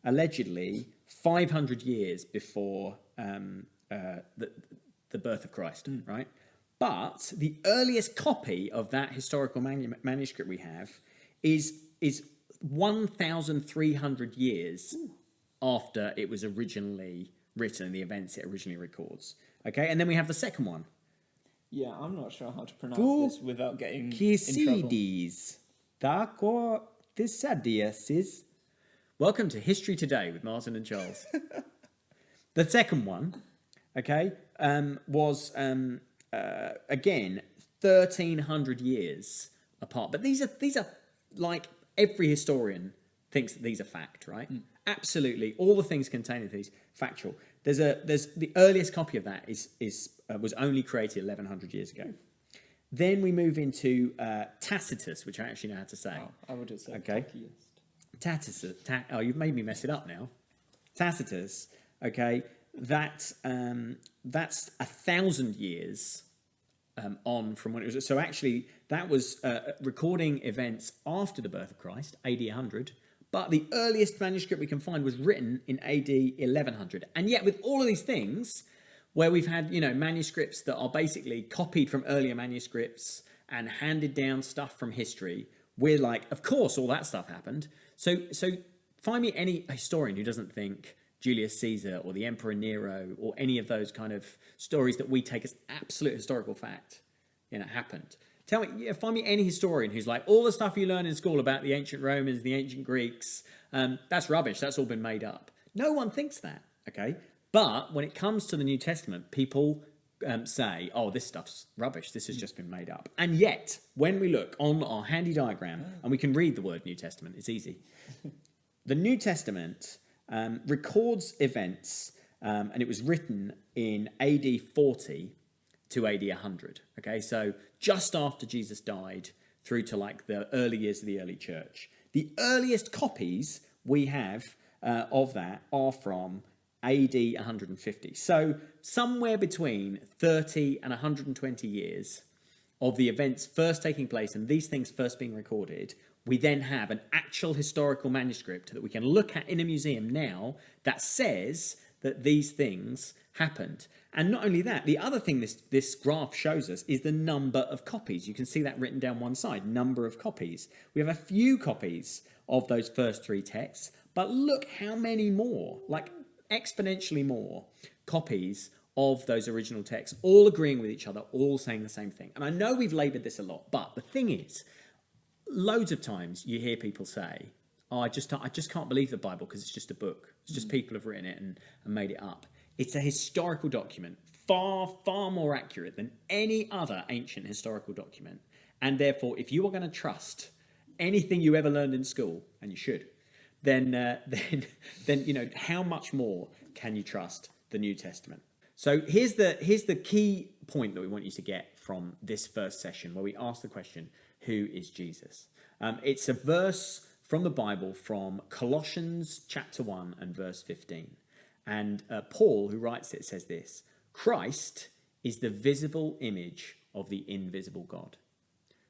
allegedly 500 years before the birth of Christ, right? But the earliest copy of that historical manuscript we have is 1,300 years after it was originally written, the events it originally records. Okay, and then we have the second one. Yeah, I'm not sure how to pronounce this without getting in trouble. Thucydides. this is welcome to History Today with Martin and Charles. The second one, okay, was again 1,300 years apart. But these are like every historian thinks that these are fact, right? Absolutely, all the things contained in these factual. There's the earliest copy of that was only created 1,100 years ago. Then we move into Tacitus, which I actually know how to say. Oh, I would have said Okay. Tacitus. Oh, you've made me mess it up now. Tacitus, okay, that's 1,000 years on from when it was. So actually, that was recording events after the birth of Christ, AD 100. But the earliest manuscript we can find was written in AD 1100. And yet, with all of these things, where we've had, manuscripts that are basically copied from earlier manuscripts and handed down stuff from history, we're like, of course, all that stuff happened. So find me any historian who doesn't think Julius Caesar or the Emperor Nero or any of those kind of stories that we take as absolute historical fact, happened. Find me any historian who's like, all the stuff you learn in school about the ancient Romans, the ancient Greeks, that's rubbish. That's all been made up. No one thinks that, okay? But when it comes to the New Testament, people say, oh, this stuff's rubbish. This has just been made up. And yet, when we look on our handy diagram, and we can read the word New Testament, it's easy. The New Testament records events, and it was written in AD 40 to AD 100. Okay, so just after Jesus died through to like the early years of the early church. The earliest copies we have of that are from AD 150. So somewhere between 30 and 120 years of the events first taking place and these things first being recorded, we then have an actual historical manuscript that we can look at in a museum now that says that these things happened. And not only that, the other thing this graph shows us is the number of copies. You can see that written down one side, number of copies. We have a few copies of those first three texts, but look how many more, like exponentially more copies of those original texts, all agreeing with each other, all saying the same thing. And I know we've laboured this a lot, but the thing is, loads of times you hear people say, oh, I just can't believe the Bible because it's just a book. It's just people have written it and made it up. It's a historical document, far, far more accurate than any other ancient historical document. And therefore, if you are going to trust anything you ever learned in school, and you should, then how much more can you trust the New Testament? So here's the key point that we want you to get from this first session, where we ask the question, who is Jesus? It's a verse from the Bible from Colossians chapter 1 and verse 15. And Paul, who writes it, says this: Christ is the visible image of the invisible God.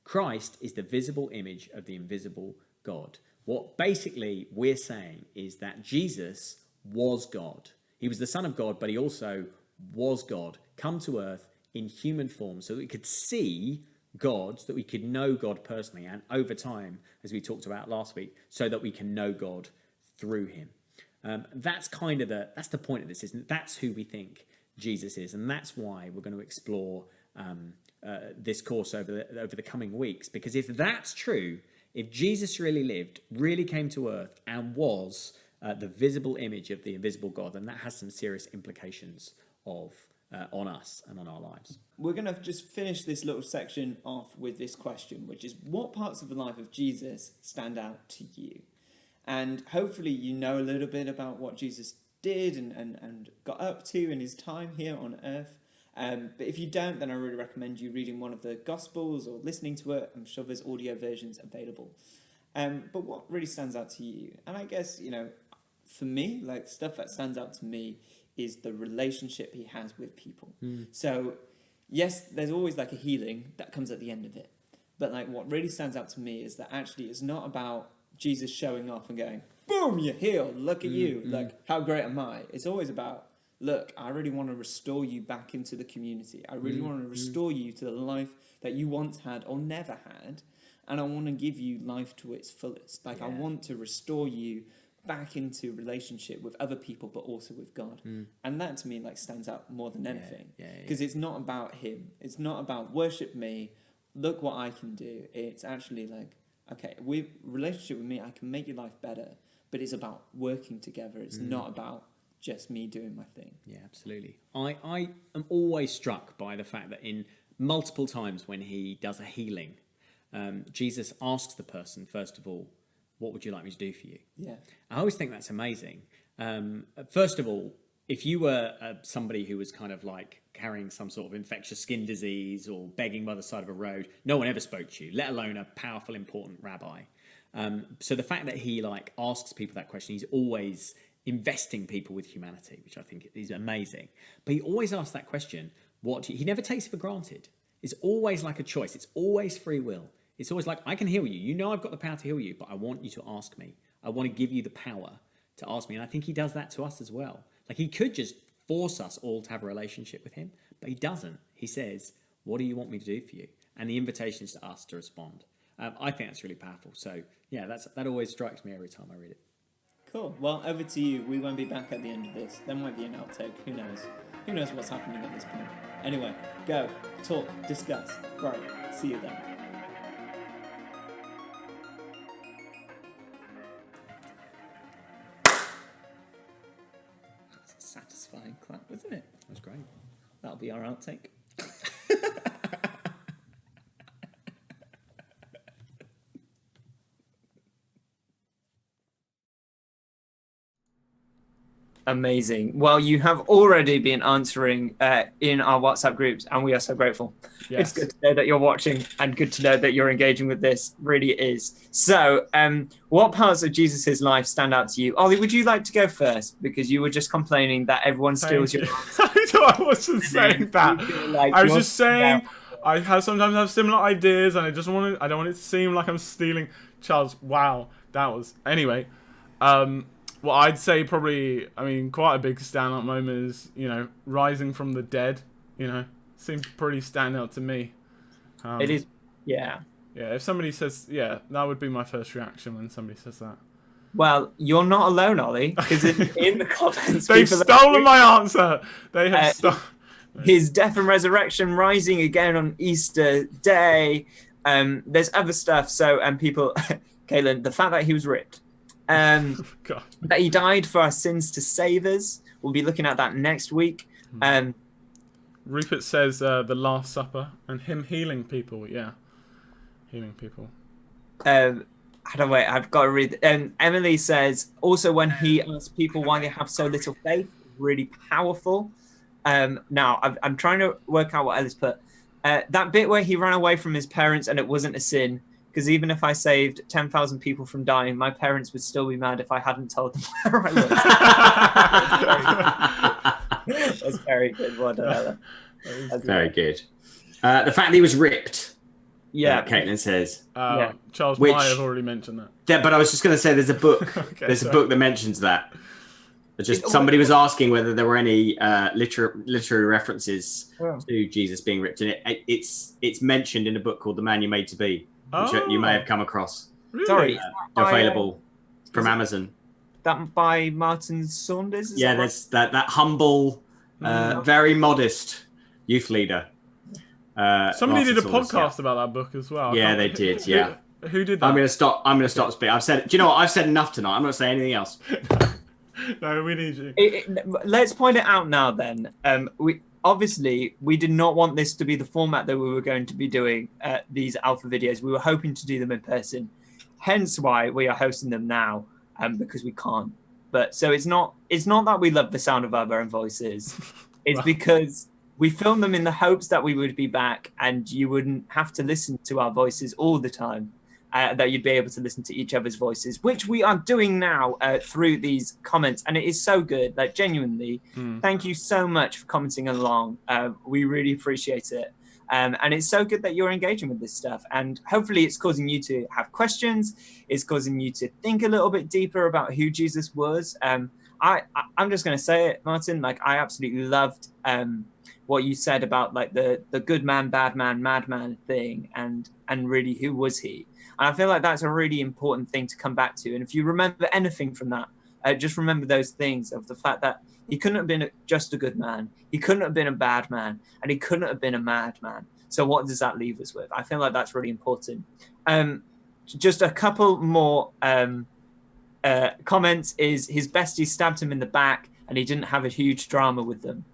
Christ is the visible image of the invisible God. What basically we're saying is that Jesus was God. He was the Son of God, but he also was God, come to earth in human form so that we could see God, so that we could know God personally, and over time, as we talked about last week, so that we can know God through him. That's the point of this, isn't it? That's who we think Jesus is, and that's why we're going to explore this course over the coming weeks. Because if that's true, if Jesus really lived, really came to earth, and was the visible image of the invisible God, then that has some serious implications on us and on our lives. We're going to just finish this little section off with this question, which is, what parts of the life of Jesus stand out to you? And hopefully you know a little bit about what Jesus did and got up to in his time here on earth. But if you don't, then I really recommend you reading one of the Gospels or listening to it. I'm sure there's audio versions available. But what really stands out to you? And I guess, for me, like, stuff that stands out to me is the relationship he has with people. So, yes, there's always like a healing that comes at the end of it. But like, what really stands out to me is that actually it's not about Jesus showing off and going, boom, you're healed, look at you, like, how great am I? It's always about, look, I really want to restore you back into the community. I really want to restore you to the life that you once had or never had. And I want to give you life to its fullest. Like, I want to restore you back into relationship with other people, but also with God. And that to me, like, stands out more than anything. Because it's not about him. It's not about worship me, look what I can do. It's actually like, okay, with relationship with me, I can make your life better, but it's about working together. It's not about just me doing my thing. Yeah, absolutely. I am always struck by the fact that in multiple times when he does a healing, Jesus asks the person, first of all, what would you like me to do for you? Yeah. I always think that's amazing. First of all, if you were somebody who was kind of like carrying some sort of infectious skin disease or begging by the side of a road, no one ever spoke to you, let alone a powerful, important rabbi. So the fact that he like asks people that question, he's always investing people with humanity, which I think is amazing. But he always asks that question, he never takes it for granted. It's always like a choice. It's always free will. It's always like, I can heal you. You know I've got the power to heal you, but I want you to ask me. I want to give you the power to ask me. And I think he does that to us as well. Like he could just force us all to have a relationship with him, but he doesn't. He says, what do you want me to do for you? And the invitation is to us to respond. I think that's really powerful. So yeah, that always strikes me every time I read it. Cool. Well, over to you. We won't be back at the end of this. There might be an outtake. Who knows? Who knows what's happening at this point? Anyway, go, talk, discuss. Right. See you then. That's a satisfying clap, wasn't it? That's great. That'll be our outtake. Amazing. Well, you have already been answering in our WhatsApp groups, and we are so grateful. Yes. It's good to know that you're watching and good to know that you're engaging with this. Really is. So, what parts of Jesus's life stand out to you? Ollie, would you like to go first? Because you were just complaining that everyone steals your... I wasn't saying that. Like I was just saying sometimes have similar ideas, and I don't want it to seem like I'm stealing Charles. Wow, that was anyway. Well, I'd say probably, quite a big standout moment is, rising from the dead. Seems pretty standout to me. It is, yeah. Yeah, if somebody says, that would be my first reaction when somebody says that. Well, you're not alone, Ollie, because in the comments... They've stolen my answer! They have stolen... His death and resurrection, rising again on Easter Day. There's other stuff, so, people... Caitlin, the fact that he was ripped. God. That he died for our sins to save us. We'll be looking at that next week. Rupert says the Last Supper and him healing people. Yeah, healing people. I've got to read. Emily says also when he asks people why they have so little faith, really powerful. Now I'm trying to work out what Ellis put. That bit where he ran away from his parents and it wasn't a sin. Because even if I saved 10,000 people from dying, my parents would still be mad if I hadn't told them where I was. That's very good. Well done, Ella. That's very good. The fact that he was ripped. Yeah. Caitlin says. Charles might have already mentioned that. Yeah, but I was just going to say there's a book. There's a book that mentions that. Somebody was asking whether there were any literary references to Jesus being ripped, and it's mentioned in a book called The Man You Made to Be. Which you may have come across. Really? Sorry. Available from Amazon. That by Martin Saunders? There's that humble, very modest youth leader. Somebody did a Saunders, podcast about that book as well. Yeah, they did. Yeah. Who did that? I'm gonna stop speaking. I've said. Do you know what? I've said enough tonight. I'm not saying anything else. No, we need you. Let's point it out now. Then, we did not want this to be the format that we were going to be doing these alpha videos. We were hoping to do them in person, hence why we are hosting them now, because we can't. But so it's not that we love the sound of our own voices. It's because we filmed them in the hopes that we would be back and you wouldn't have to listen to our voices all the time. That you'd be able to listen to each other's voices, which we are doing now through these comments. And it is so good, like genuinely. Thank you so much for commenting along. We really appreciate it. And it's so good that you're engaging with this stuff. And hopefully it's causing you to have questions. It's causing you to think a little bit deeper about who Jesus was. I'm just going to say it, Martin, like I absolutely loved what you said about like the good man, bad man, madman thing. And really, who was he? And I feel like that's a really important thing to come back to. And if you remember anything from that, just remember those things of the fact that he couldn't have been just a good man. He couldn't have been a bad man. And he couldn't have been a madman. So what does that leave us with? I feel like that's really important. just a couple more comments. Is his bestie stabbed him in the back and he didn't have a huge drama with them,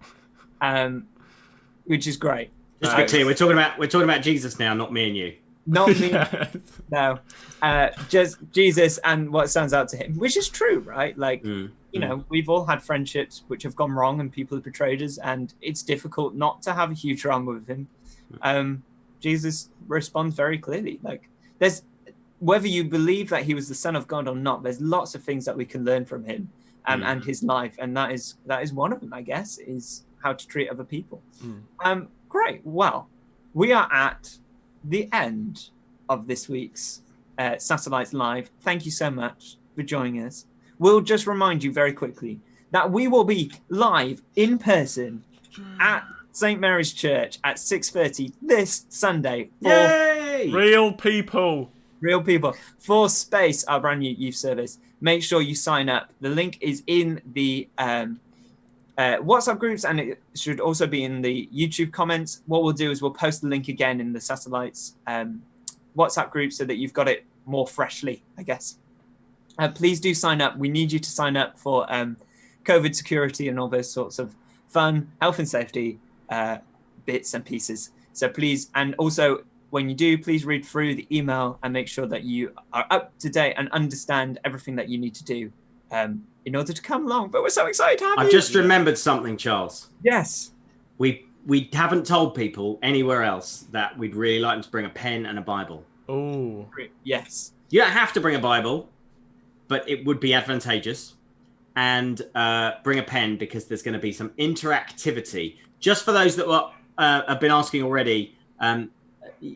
which is great. Just to be clear, we're talking about Jesus now, not me and you. Not me. Yeah. No, just Jesus and what stands out to him, which is true, right? Like, you know, we've all had friendships which have gone wrong and people have betrayed us, and it's difficult not to have a huge drama with him. Jesus responds very clearly. Like, there's, whether you believe that he was the Son of God or not, there's lots of things that we can learn from him and his life, and that is one of them, I guess, is how to treat other people. Great. Well, we are at the end of this week's Satellites Live. Thank you so much for joining us. We'll just remind you very quickly that we will be live in person at St. Mary's Church at 6:30 this Sunday for Yay! Real people. for Space, our brand new youth service. Make sure you sign up. The link is in the WhatsApp groups, and it should also be in the YouTube comments. What we'll do is we'll post the link again in the Satellites WhatsApp group so that you've got it more freshly, I guess. Please do sign up. We need you to sign up for COVID security and all those sorts of fun, health and safety bits and pieces. So please, and also when you do, please read through the email and make sure that you are up to date and understand everything that you need to do in order to come along. But we're so excited to have you. I've just remembered something, Charles. Yes. We haven't told people anywhere else that we'd really like them to bring a pen and a Bible. Oh. Yes. You don't have to bring a Bible, but it would be advantageous. And bring a pen, because there's going to be some interactivity. Just for those that have been asking already,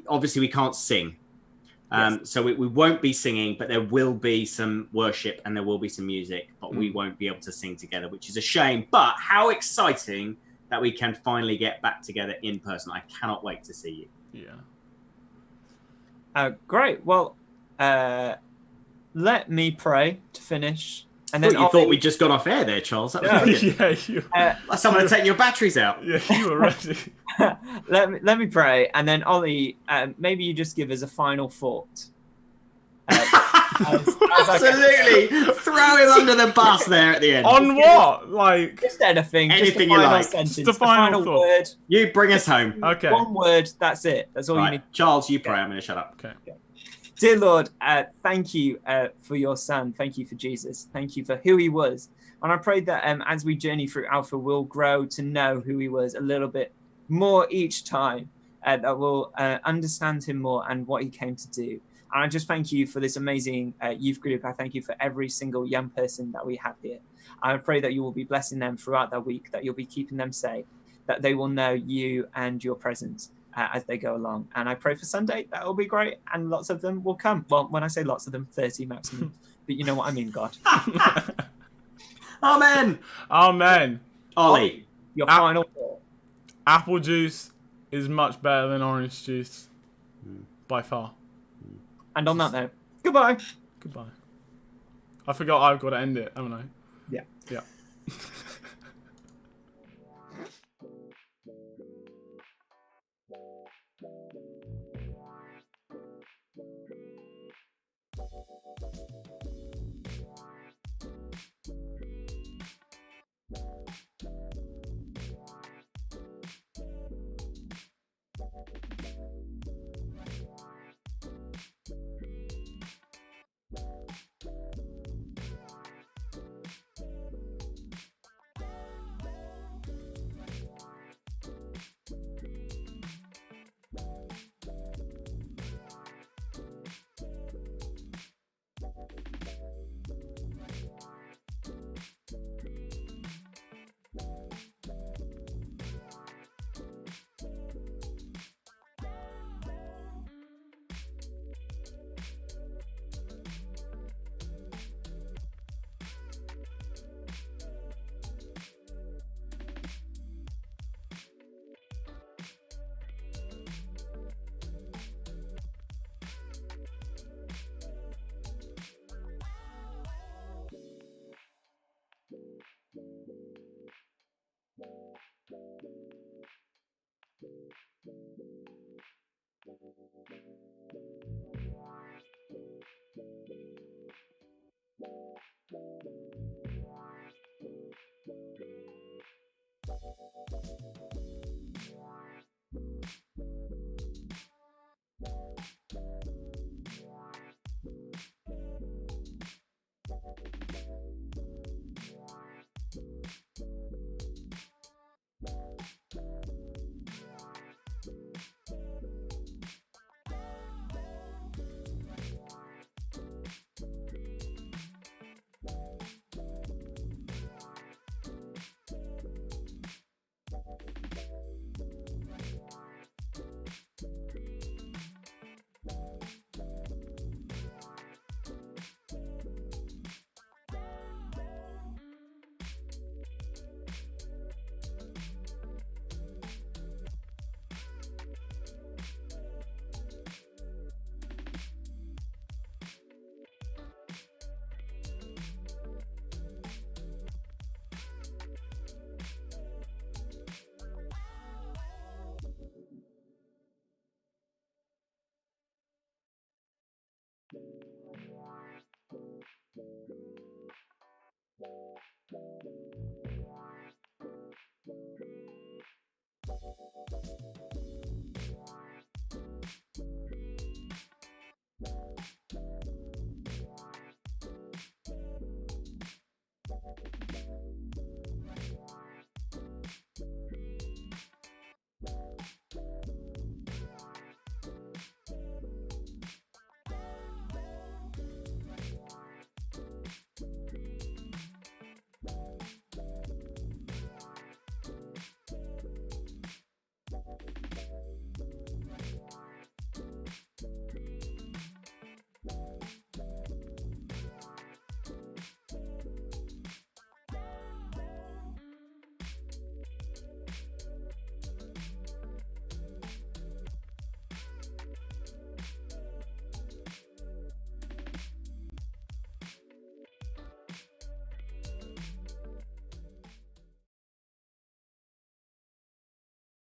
obviously we can't sing. So we won't be singing, but there will be some worship and there will be some music, but we won't be able to sing together, which is a shame. But how exciting that we can finally get back together in person. I cannot wait to see you. Yeah. Great. Well, let me pray to finish. And I then thought we just got off air there, Charles. That was brilliant. Yeah. Like someone had taken your batteries out. Yeah, you were ready. let me pray, and then Ollie, maybe you just give us a final thought. Absolutely, throw him under the bus there at the end. On what? Like Just anything. Anything just a you final like. sentence. Just a final thought. word. You bring us home. Okay. One word. That's it. That's all you need. Right, Charles, you pray. I'm going to shut up. Okay. Dear Lord, thank you for your son. Thank you for Jesus. Thank you for who he was. And I pray that as we journey through Alpha, we'll grow to know who he was a little bit more each time, that we'll understand him more and what he came to do. And I just thank you for this amazing youth group. I thank you for every single young person that we have here. I pray that you will be blessing them throughout that week, that you'll be keeping them safe, that they will know you and your presence as they go along. And I pray for Sunday, that will be great, and lots of them will come. Well, when I say lots of them, 30 maximum, but you know what I mean, God. Amen. Amen. Ollie. Your final thought. Apple juice is much better than orange juice. By far. And on that note, goodbye. Goodbye. I forgot I've got to end it, haven't I? Yeah. Yeah.